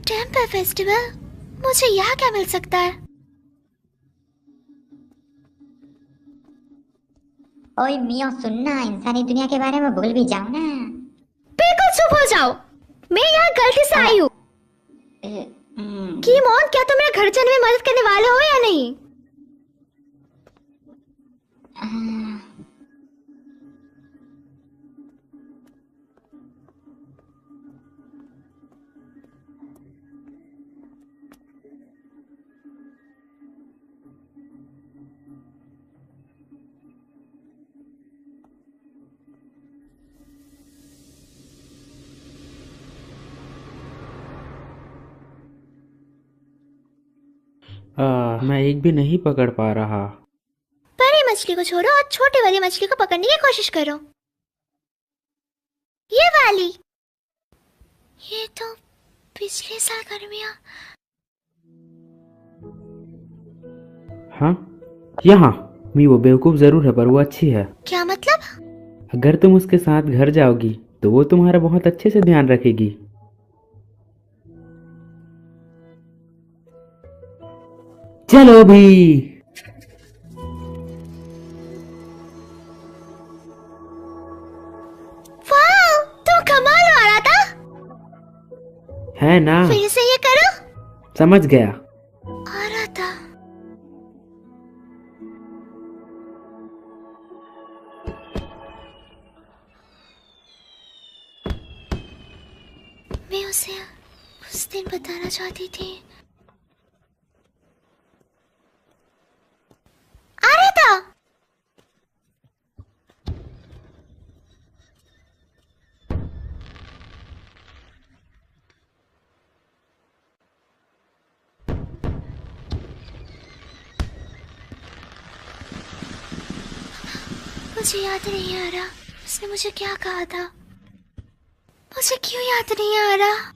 Temple festival? मुझे यहाँ क्या मिल सकता है? ओए मियो सुनना, इंसानी दुनिया के बारे में भूल भी जाओ ना। बिल्कुल चुप हो जाओ, मैं यहाँ गलती से आई हूँ। कीमोन, क्या तुम मेरे घर जाने में मदद करने वाले हो या नहीं? मैं एक भी नहीं पकड़ पा रहा। बड़ी मछली को छोड़ो और छोटी वाली मछली को पकड़ने की कोशिश करो। ये वाली। ये तो पिछले साल गर्मियाँ। हाँ, यहाँ मी वो बेवकूफ जरूर है पर वो अच्छी है। क्या मतलब? अगर तुम उसके साथ घर जाओगी तो वो तुम्हारा बहुत अच्छे से ध्यान रखेगी। चलो भी। वाह, तुम कमाल हो रहा था। है ना? फिर से ये करो। समझ गया। आ रहा था। मैं उसे उस दिन बताना चाहती थी। आ रहा था। मुझे याद नहीं आ रहा उसने मुझे क्या कहा था। मुझे क्यों याद नहीं आ रहा?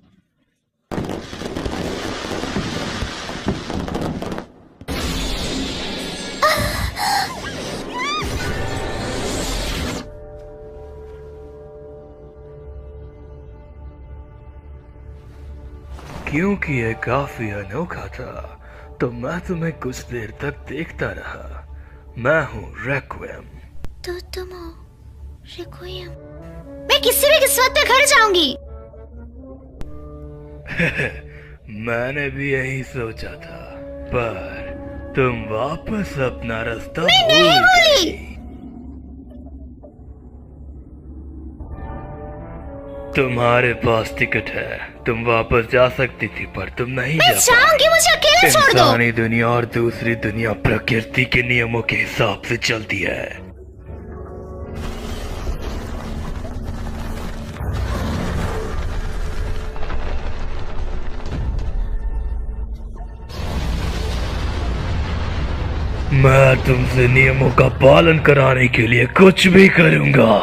क्योंकि यह काफी अनोखा था तो मैं तुम्हें कुछ देर तक देखता रहा। मैं हूँ रेक्विम। तो तुम हो रिक्विएम। मैं किसी भी किस्मत पे घर जाऊंगी। मैंने भी यही सोचा था, पर तुम वापस अपना रास्ता मैं नहीं भूली। तुम्हारे पास टिकट है, तुम वापस जा सकती थी, पर तुम नहीं मैं जाऊंगी, मुझे अकेले छोड़ दो। इंसानी दुनिया और दूसरी दुनिया प्रकृति के नियमों के हिसाब से चलती है। मैं तुमसे नियमों का पालन कराने के लिए कुछ भी करूंगा।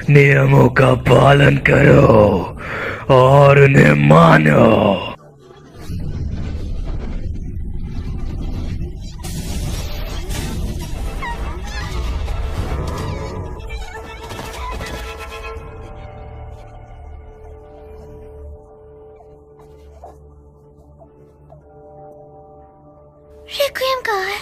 नियमों का पालन करो और उन्हें मानो। रिक्विएम कहाँ है?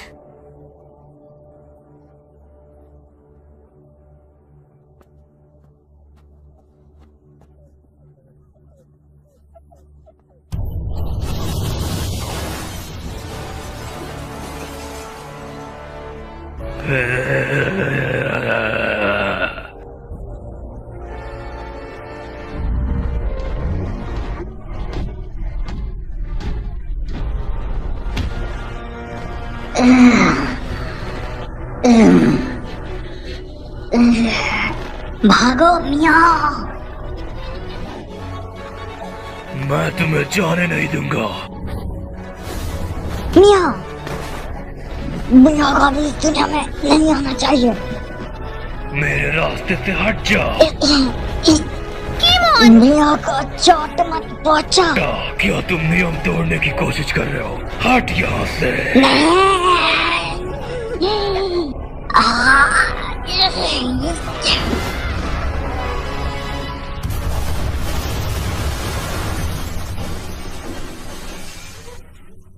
भागो मियाँ। मैं तुम्हें जाने नहीं दूंगा। मियाँ, मियाँ का भी इस दुनिया में नहीं आना चाहिए। मेरे रास्ते से हट जा। मियाँ का चोट मत पहुंचा। क्या तुम नियम तोड़ने की कोशिश कर रहे हो? हट यहाँ से।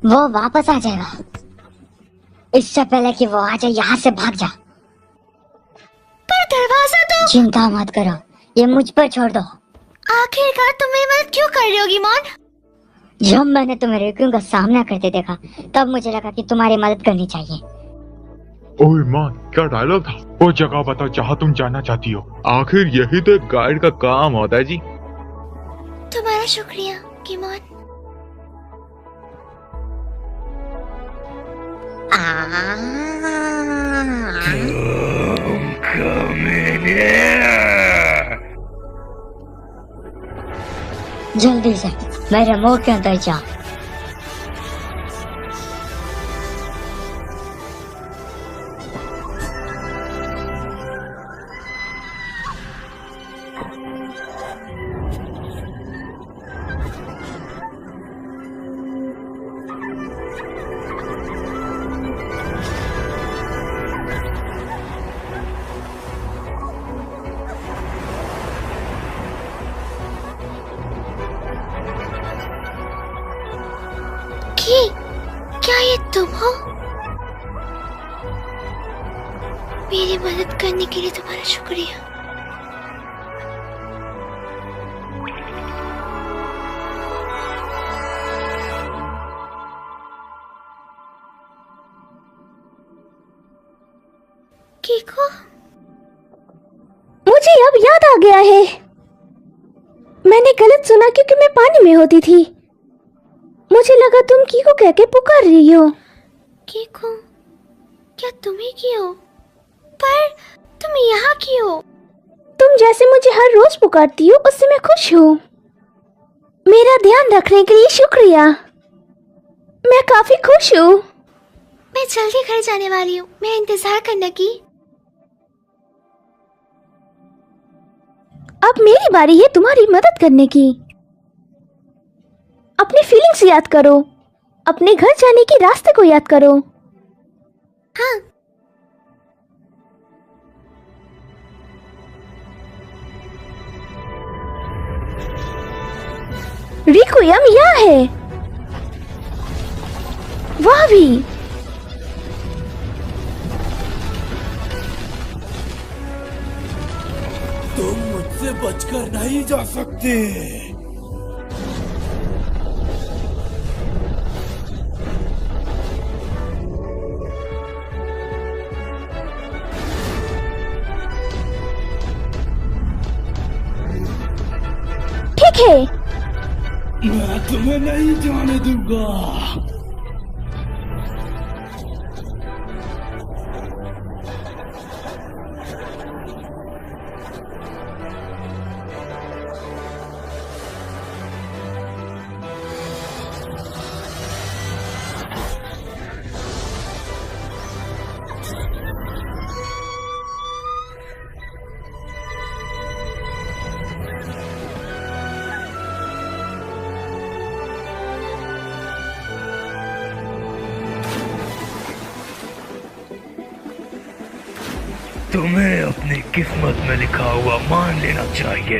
वो वापस आ जाएगा। इससे पहले कि वो आ जाए, यहाँ से भाग जा। पर दरवाजा तो। चिंता मत करो, ये मुझ पर छोड़ दो। आखिरकार तुम मेरी मदद क्यों कर रही हो गिमोन? जब मैंने तुम्हें रिक्विएम का सामना करते देखा, तब मुझे लगा कि तुम्हारी मदद करनी चाहिए। ओए मान, क्या डायलॉग था? वो जगह बताओ जहाँ तुम जाना चाहती हो। आखिर यही तो एक गाइड का काम होता है जी। तुम्हारा शुक्रिया गिमोन। तुम कमीने। जल्दी से मेरे मुंह के अंदर जा। क्या ये तुम हो? मेरी मदद करने के लिए तुम्हारा शुक्रिया। कीको? मुझे अब याद आ गया है, मैंने गलत सुना क्योंकि मैं पानी में होती थी। मुझे लगा तुम कीको कह के पुकार रही हो। कीको? क्या तुम ही की हो? पर तुम यहाँ क्यों हो? तुम जैसे मुझे हर रोज पुकारती हो उससे मैं खुश हूँ। मेरा ध्यान रखने के लिए शुक्रिया, मैं काफी खुश हूँ। मैं जल्दी घर जाने वाली हूँ, मैं इंतजार करने की। अब मेरी बारी है तुम्हारी मदद करने की। अपनी फीलिंग्स याद करो, अपने घर जाने के रास्ते को याद करो। हाँ। रिक्वियम यहाँ है, वहाँ भी। तुम मुझसे बचकर नहीं जा सकते। ठीक है, मैं तुम्हें नहीं जाने दूंगा। तुम्हें अपनी किस्मत में लिखा हुआ मान लेना चाहिए।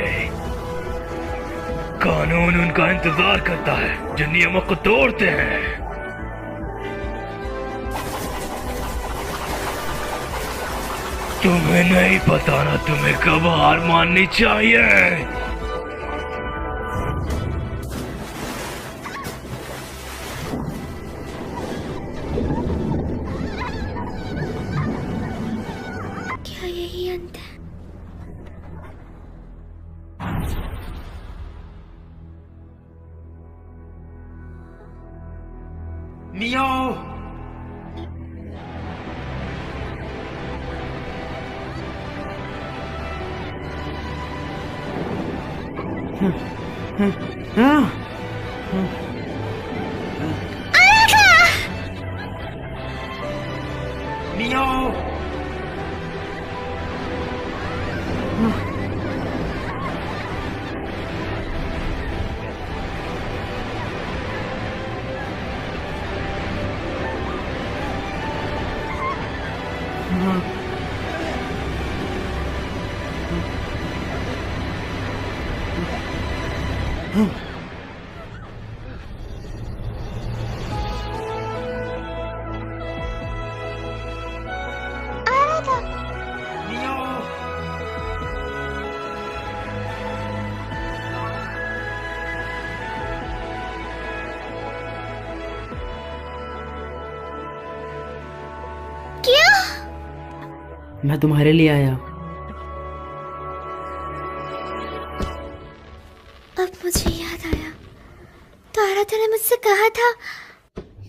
कानून उनका इंतजार करता है जो नियमों को तोड़ते हैं। तुम्हें नहीं पता ना तुम्हें कब हार माननी चाहिए। क्या यही अंत है? मियो, मियो, मियो, क्या? मैं तुम्हारे लिए आया। अब मुझे याद आया, तो आराधना ने मुझसे कहा था।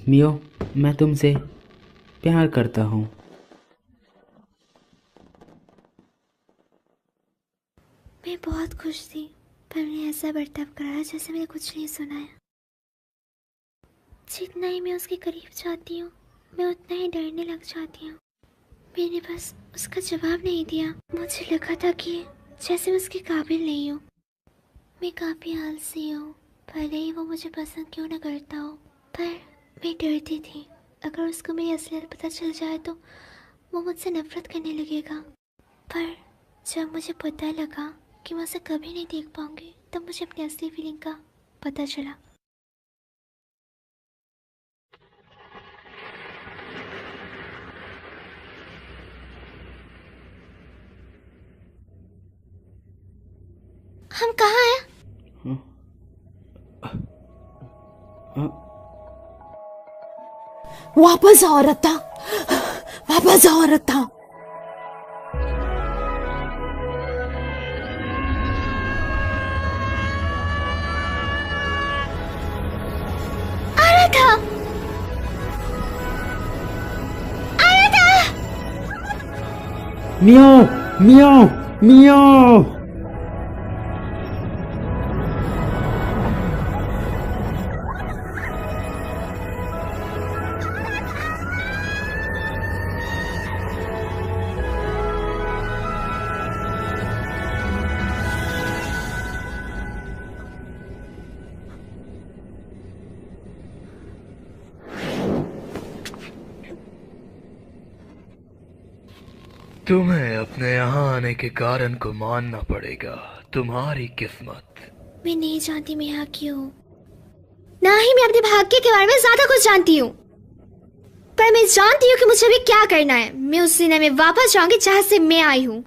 मियो, मैं तुमसे प्यार करता हूँ। मैं बहुत खुश थी, पर मैंने ऐसा बर्ताव करा जैसे मैंने कुछ नहीं सुना है। जितना ही मैं उसके करीब जाती हूँ, मैं उतना ही डरने लग जाती हूँ। मैंने बस उसका जवाब नहीं दिया। मुझे लगा था कि जैसे मैं उसके काबिल नहीं हूँ। मैं काफ़ी आलसी हूँ, भले ही वो मुझे पसंद क्यों ना करता हो, पर मैं डरती थी अगर उसको मेरी असलियत पता चल जाए तो वो मुझसे नफरत करने लगेगा। पर जब मुझे पता लगा कि मैं उसे कभी नहीं देख पाऊंगी, तब मुझे अपनी असली फीलिंग का पता चला। हम कहाँ हैं? वापस आओ रत्ता, वापस आओ रत्ता। आराधा! आराधा! मियो, मियो, मियो। तुम्हें अपने यहाँ आने के कारण को मानना पड़ेगा। तुम्हारी किस्मत। मैं नहीं जानती मैं यहाँ क्यों, ना ही मैं अपने भाग्य के बारे में ज्यादा कुछ जानती हूँ, पर मैं जानती हूँ कि मुझे अभी क्या करना है। मैं उस दुनिया में वापस जाऊंगी जहाँ से मैं आई हूँ।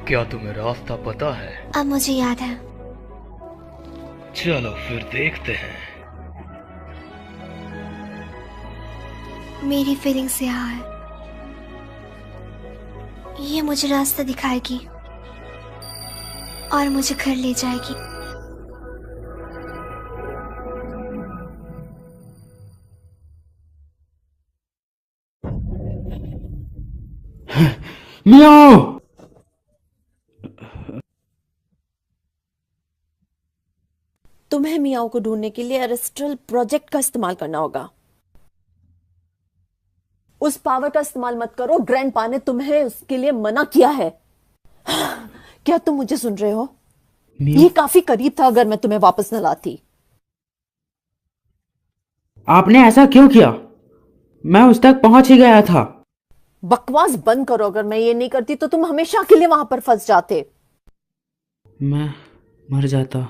क्या तुम्हें रास्ता पता है? अब मुझे याद है। चलो फिर देखते हैं। मेरी फीलिंग्स यहाँ है, ये मुझे रास्ता दिखाएगी और मुझे घर ले जाएगी। मियाओ! तुम्हें मियाओ को ढूंढने के लिए एरिस्टल प्रोजेक्ट का इस्तेमाल करना होगा। उस पावर का इस्तेमाल मत करो, ग्रैंडपा ने तुम्हें उसके लिए मना किया है। क्या तुम मुझे सुन रहे हो? ये काफी करीब था अगर मैं तुम्हें वापस न लाती। आपने ऐसा क्यों किया? मैं उस तक पहुंच ही गया था। बकवास बंद करो, अगर मैं ये नहीं करती तो तुम हमेशा के लिए वहां पर फंस जाते। मैं मर जाता।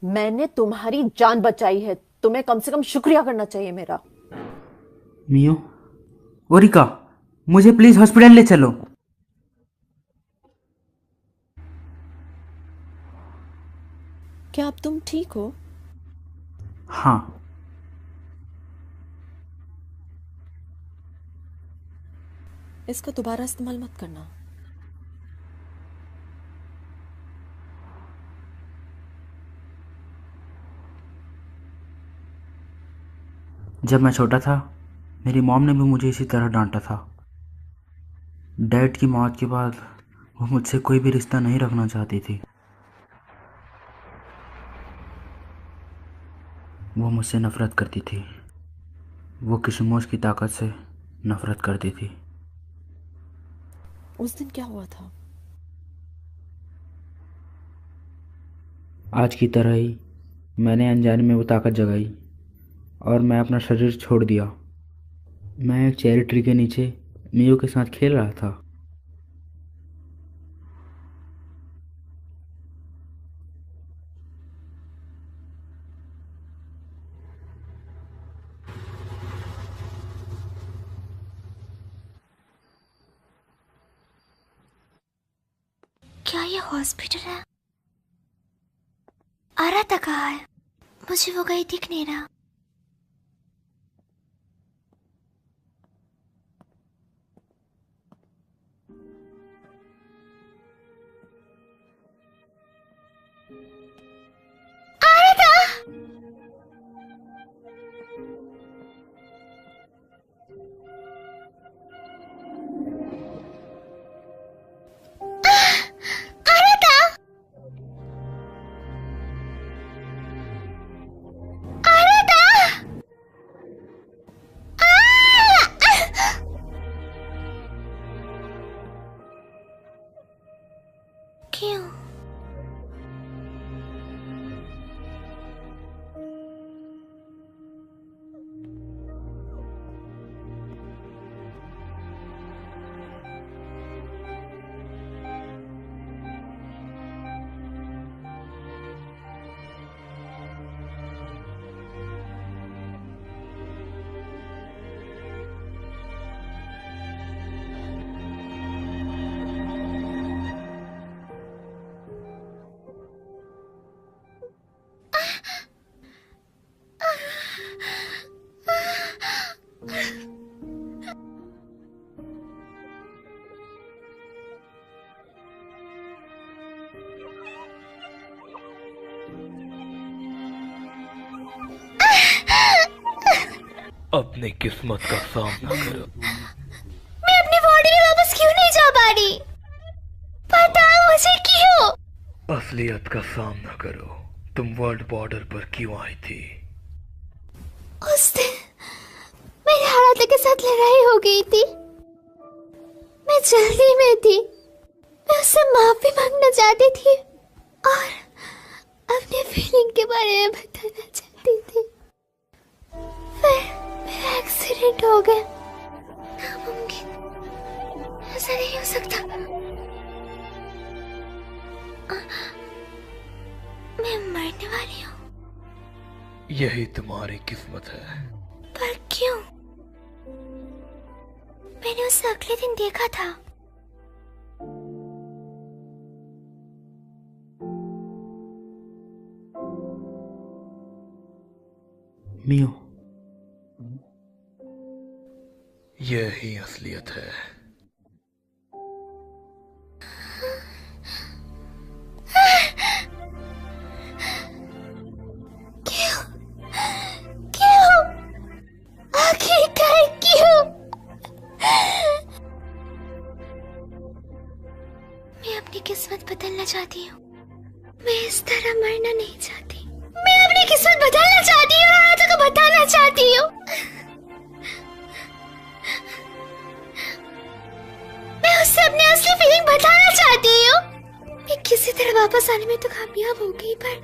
मैंने तुम्हारी जान बचाई है, तुम्हें कम से कम शुक्रिया करना चाहिए मेरा। मियो, ओरिका, मुझे प्लीज हॉस्पिटल ले चलो। क्या अब तुम ठीक हो? हाँ। इसका दोबारा इस्तेमाल मत करना। जब मैं छोटा था मेरी मॉम ने भी मुझे इसी तरह डांटा था। डैड की मौत के बाद वो मुझसे कोई भी रिश्ता नहीं रखना चाहती थी। वो मुझसे नफरत करती थी। वो किशमोश की ताकत से नफरत करती थी। उस दिन क्या हुआ था? आज की तरह ही मैंने अनजाने में वो ताकत जगाई और मैं अपना शरीर छोड़ दिया। मैं एक चेरी ट्री के नीचे मियो के साथ खेल रहा था। क्या ये हॉस्पिटल है? आराता कहाँ है? मुझे वो कहीं दिख नहीं रहा। क्यों? अपनी किस्मत का सामना करो। मैं अपनी बॉडी में वापस क्यों नहीं जा पा रही? बताओ मुझे क्यों? असलियत का सामना करो। तुम वर्ल्ड बॉर्डर पर क्यों आई थी? उस दिन मेरे हालात के साथ लड़ाई हो गई थी। मैं जल्दी में थी। मैं उससे माफी मांगना चाहती थी, और अपने फीलिंग के बारे में बताना चाहती थी। फिर मेरा एक्सीडेंट हो गया। नामुमकिन, ऐसा नहीं हो सकता। मैं मरने वाली हूँ। यही तुम्हारी किस्मत है। पर क्यों? मैंने उसे अगले दिन देखा था। मियो, यही असलियत है। क्यों? क्यों? आखिरकार क्यों? मैं अपनी किस्मत बदलना चाहती हूँ। मैं इस तरह मरना नहीं चाहती। मैं अपनी किस्मत बदलना चाहती हूँ और आदत को बताना चाहती हूँ। मैं उससे अपनी असली फीलिंग बताना चाहती हूँ। मैं किसी तरह वापस आने में तो कामयाब हो गई, पर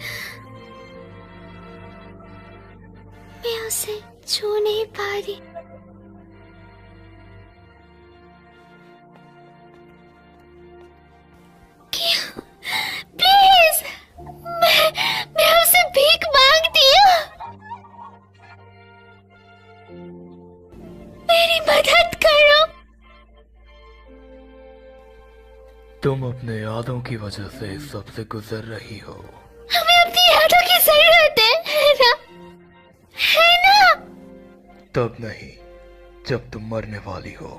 मैं उसे छू नहीं पा रही। क्यों? प्लीज, मैं उसे भीख मांगती हूँ। मेरी मदद करो। तुम अपने यादों की वजह से इस सब से गुजर रही हो। हमें अपनी यादों की जरूरत है ना? है ना? तब नहीं जब तुम मरने वाली हो।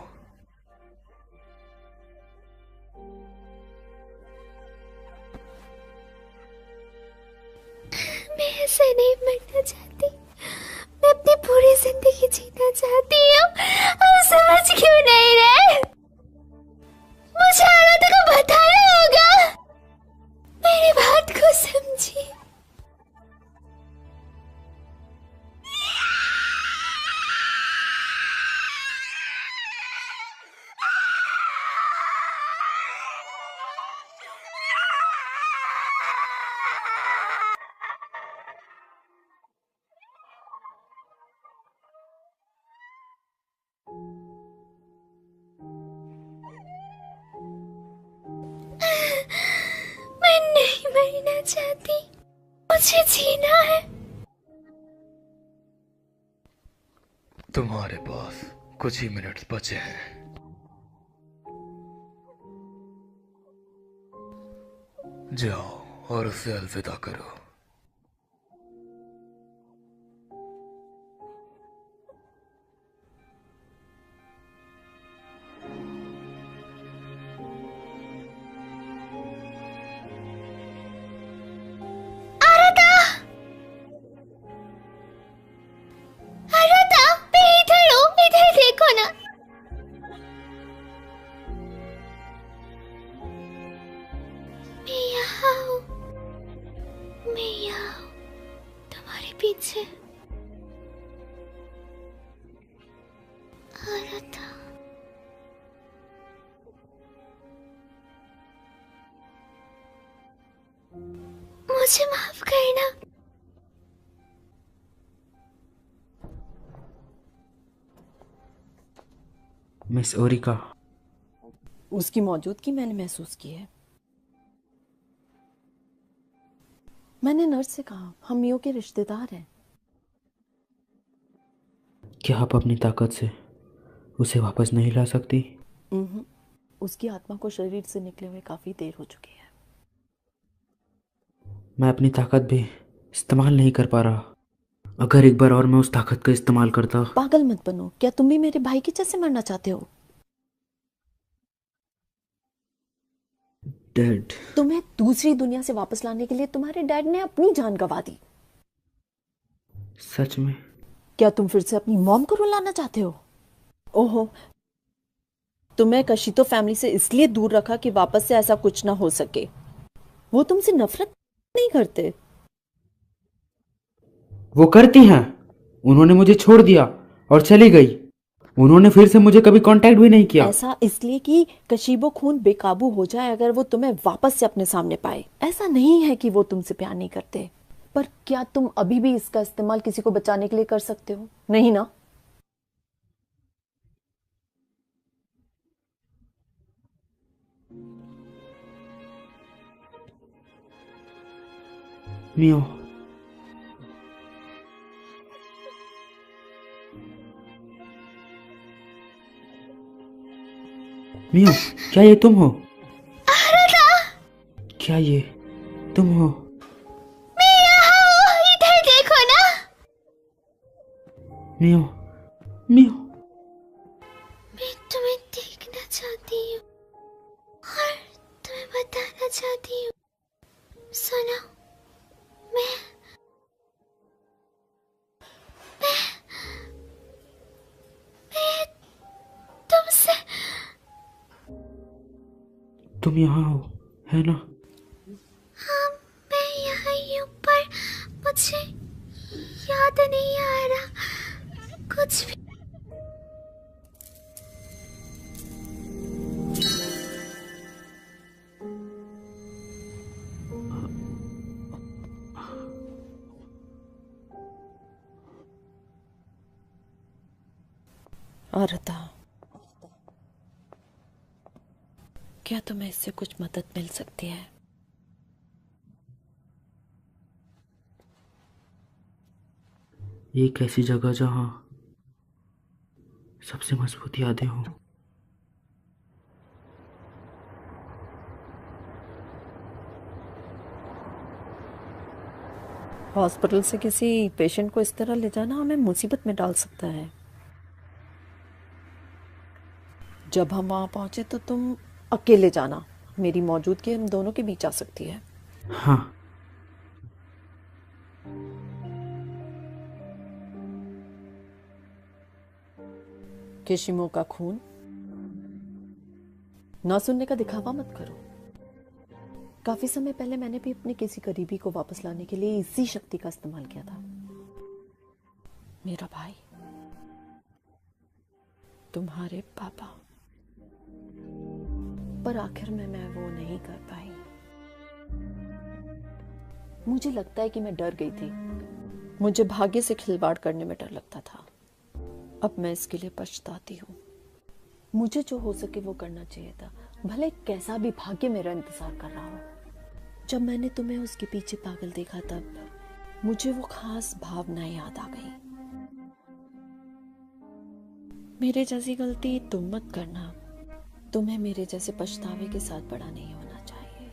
मैं ऐसे नहीं मरना चाहती। मैं अपनी पूरी जिंदगी जीना चाहती हूँ। और समझ क्यों नहीं रहे? मुझे आनंद को बताना होगा। मेरी बात को समझिए। मैं नहीं मरना चाहती। मुझे जीना है। तुम्हारे पास कुछ ही मिनट बचे हैं। जाओ और उसे अलविदा करो। पीछे आ रहा था। मुझे माफ करना। मिस ओरिका, उसकी मौजूदगी मैंने महसूस की है। मैंने नर्स से कहा हम मियो के रिश्तेदार हैं। क्या आप अपनी ताकत से उसे वापस नहीं ला सकती? उसकी आत्मा को शरीर से निकले हुए काफी देर हो चुकी है। मैं अपनी ताकत भी इस्तेमाल नहीं कर पा रहा। अगर एक बार और मैं उस ताकत का इस्तेमाल करता। पागल मत बनो। क्या तुम भी मेरे भाई के जैसे मरना चाहते हो? डैड, तुम्हें दूसरी दुनिया से वापस लाने के लिए तुम्हारे डैड ने अपनी जान गंवा दी। सच में? क्या तुम फिर से अपनी मॉम को रुलाना चाहते हो? ओहो, तुम्हें कशितो फैमिली से इसलिए दूर रखा कि वापस से ऐसा कुछ ना हो सके। वो तुमसे नफरत नहीं करते। वो करती हैं। उन्होंने मुझे छोड़ दिया और चली गई। उन्होंने फिर से मुझे कभी कांटेक्ट भी नहीं किया। ऐसा इसलिए कि कशीबो खून बेकाबू हो जाए अगर वो तुम्हें वापस से अपने सामने पाए। ऐसा नहीं है कि वो तुमसे प्यार नहीं करते, पर क्या तुम अभी भी इसका इस्तेमाल किसी को बचाने के लिए कर सकते हो? नहीं ना? मियो, मियो, क्या ये तुम हो? क्या ये तुम हो? मैं यहाँ हूँ, इधर देखो ना। मियो, मियो, मैं तुम्हें देखना चाहती हूँ और तुम्हें बताना चाहती हूँ। सुनो, मैं तुमसे। तुम यहाँ हो, है ना? हाँ, मैं यहाँ ही हूँ, पर मुझे याद नहीं आ रहा कुछ भी। आरता, क्या तुम्हें इससे कुछ मदद मिल सकती है? एक ऐसी जगह जहाँ सबसे मजबूत यादें हों। हॉस्पिटल से किसी पेशेंट को इस तरह ले जाना हमें मुसीबत में डाल सकता है। जब हम वहां पहुंचे तो तुम अकेले जाना। मेरी मौजूदगी हम दोनों के बीच आ सकती है। हाँ। केशिमो का खून ना सुनने का दिखावा मत करो। काफी समय पहले मैंने भी अपने किसी करीबी को वापस लाने के लिए इसी शक्ति का इस्तेमाल किया था। मेरा भाई, तुम्हारे पापा, पर आखिर में मैं वो नहीं कर पाई। मुझे लगता है कि मैं डर गई थी। मुझे भाग्य से खिलवाड़ करने में डर लगता था। अब मैं इसके लिए पछताती हूँ। मुझे जो हो सके वो करना चाहिए था, भले कैसा भी भाग्य मेरा इंतजार कर रहा हो। जब मैंने तुम्हें उसके पीछे पागल देखा तब मुझे वो खास भावनाएं याद आ गई। मेरे जैसी गलती तुम मत करना। तुम्हें मेरे जैसे पछतावे के साथ बड़ा नहीं होना चाहिए।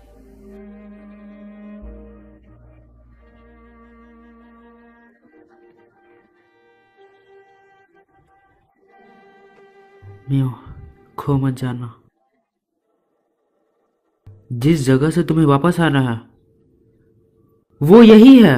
मियो, खो मत जाना। जिस जगह से तुम्हें वापस आना है वो यही है।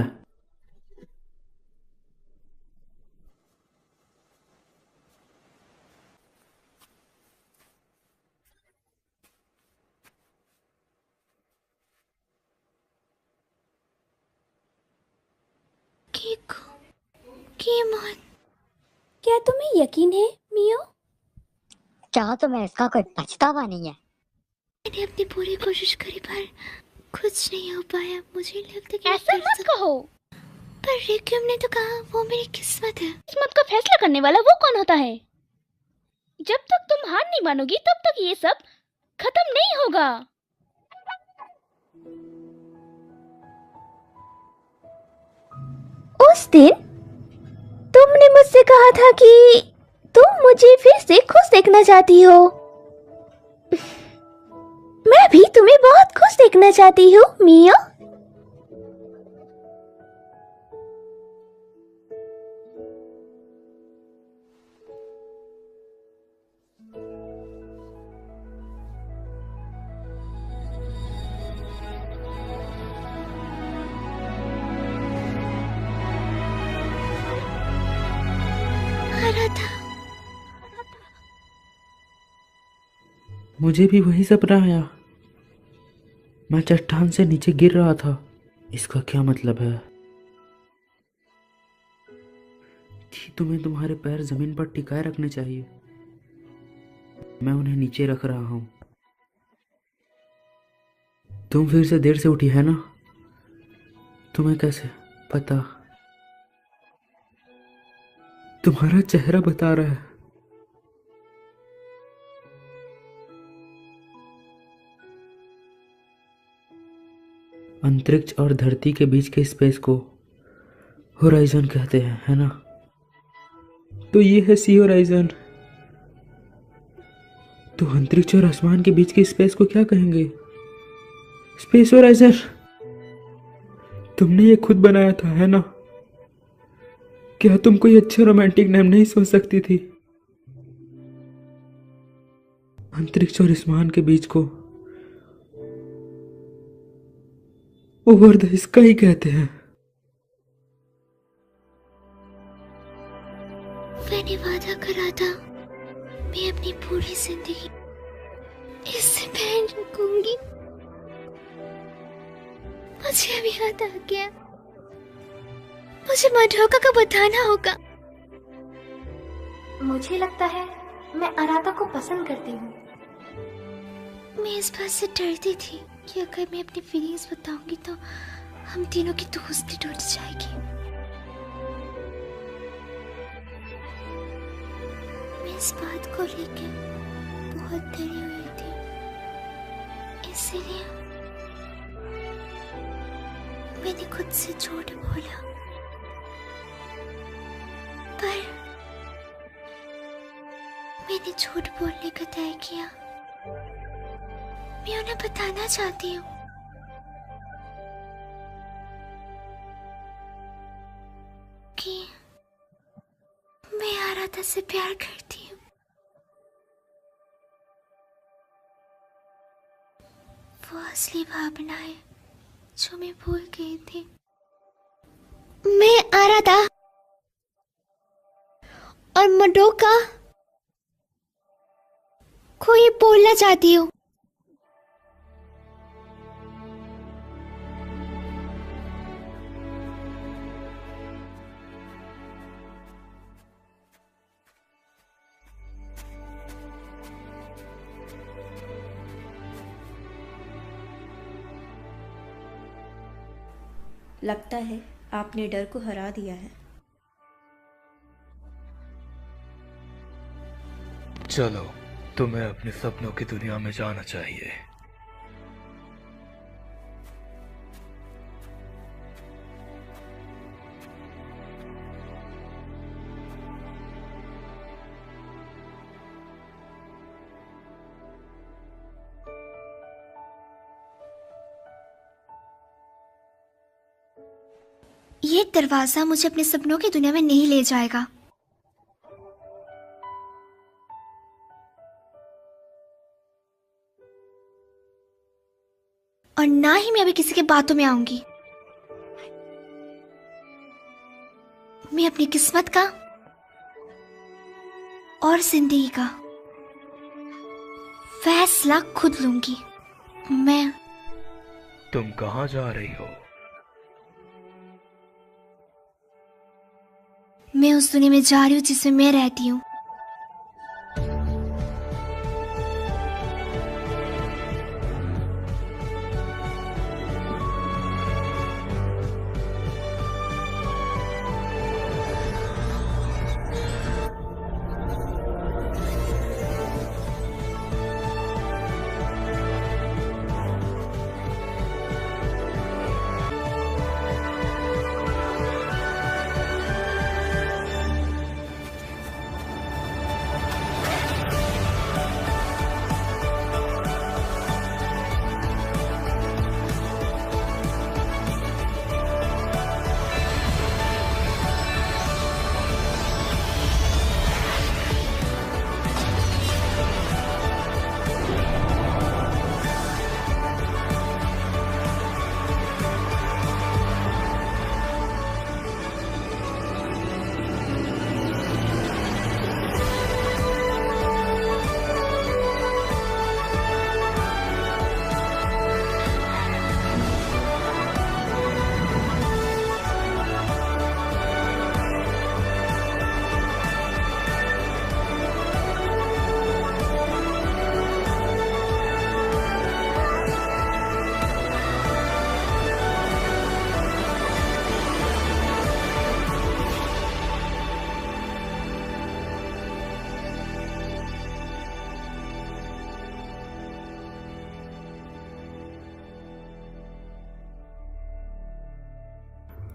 क्या तुम्हें यकीन है मियो? क्या तुम्हें इसका कोई पछतावा नहीं है? मैंने अपनी पूरी कोशिश करी पर कुछ नहीं हो पाया। मुझे लगता है कि ऐसा मत कहो। पर रिक्यूम ने तो कहा वो मेरी किस्मत है। किस्मत का फैसला करने वाला वो कौन होता है? जब तक तुम हार नहीं मानोगी तब तक ये सब खत्म नहीं होगा। उस दिन तुमने मुझसे कहा था कि तुम मुझे फिर से खुश देखना चाहती हो। मैं भी तुम्हें बहुत खुश देखना चाहती हूँ मियो। मुझे भी वही सपना आया। मैं चट्टान से नीचे गिर रहा था। इसका क्या मतलब है? कि तुम्हें तुम्हारे पैर जमीन पर टिकाए रखने चाहिए। मैं उन्हें नीचे रख रहा हूं। तुम फिर से देर से उठी है ना? तुम्हें कैसे पता? तुम्हारा चेहरा बता रहा है। अंतरिक्ष और धरती के बीच के स्पेस को होराइजन कहते हैं, है ना? तो ये है सी होराइजन। तो अंतरिक्ष और आसमान के बीच के स्पेस को क्या कहेंगे? Space horizon. तुमने ये खुद बनाया था, है ना? क्या तुम कोई अच्छा रोमांटिक नाम नहीं सोच सकती थी? अंतरिक्ष और आसमान के बीच को ओवर द स्काई कहते हैं। मैंने वादा करा था मैं अपनी पूरी जिंदगी इससे पहन रखूंगी। मुझे अभी याद आ गया, मुझे मधोका को बताना होगा। मुझे लगता है मैं अराता को पसंद करती हूँ। मैं इस बात से डरती थी कि अगर मैं अपनी फीलिंग्स बताऊंगी तो हम तीनों की दोस्ती टूट जाएगी। मैं इस बात को लेकर बहुत डरी हुई थी, इसलिए मैंने खुद से झूठ बोला। पर मैंने झूठ बोलने का तय किया। मैं उन्हें बताना चाहती हूँ कि मैं आराधा से प्यार करती हूँ। वो असली भावनाएं जो मैं भूल गई थी। मैं आराधा और मडोका को ये बोलना चाहती हूँ। लगता है आपने डर को हरा दिया है। चलो, तुम्हें अपने सपनों की दुनिया में जाना चाहिए। ये दरवाजा मुझे अपने सपनों की दुनिया में नहीं ले जाएगा। और ना ही मैं अभी किसी की बातों में आऊंगी। मैं अपनी किस्मत का और जिंदगी का फैसला खुद लूंगी। तुम कहाँ जा रही हो? मैं उस दुनिया में जा रही हूँ जिसमें मैं रहती हूँ।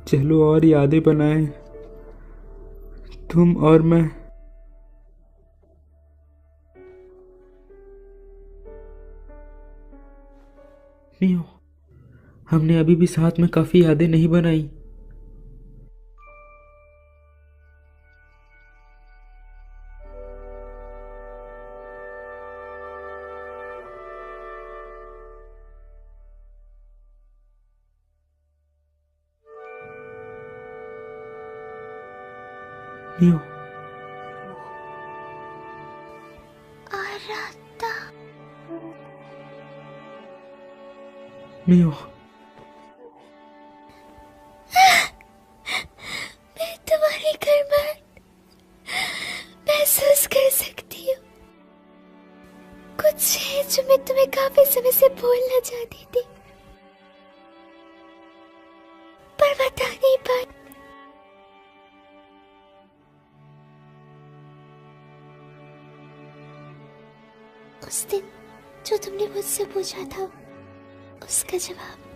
चलो और यादें बनाएं, तुम और मैं। नहीं हो, हमने अभी भी साथ में काफी यादें नहीं बनाई। नहीं हो, आराता, नहीं हो, मैं तुम्हारी गर्माहट महसूस कर सकती हूँ। कुछ है जो मैं तुम्हें काफी समय से बोलना चाहती थी, पर बता नहीं पाई। उस दिन जो तुमने मुझसे पूछा था, उसका जवाब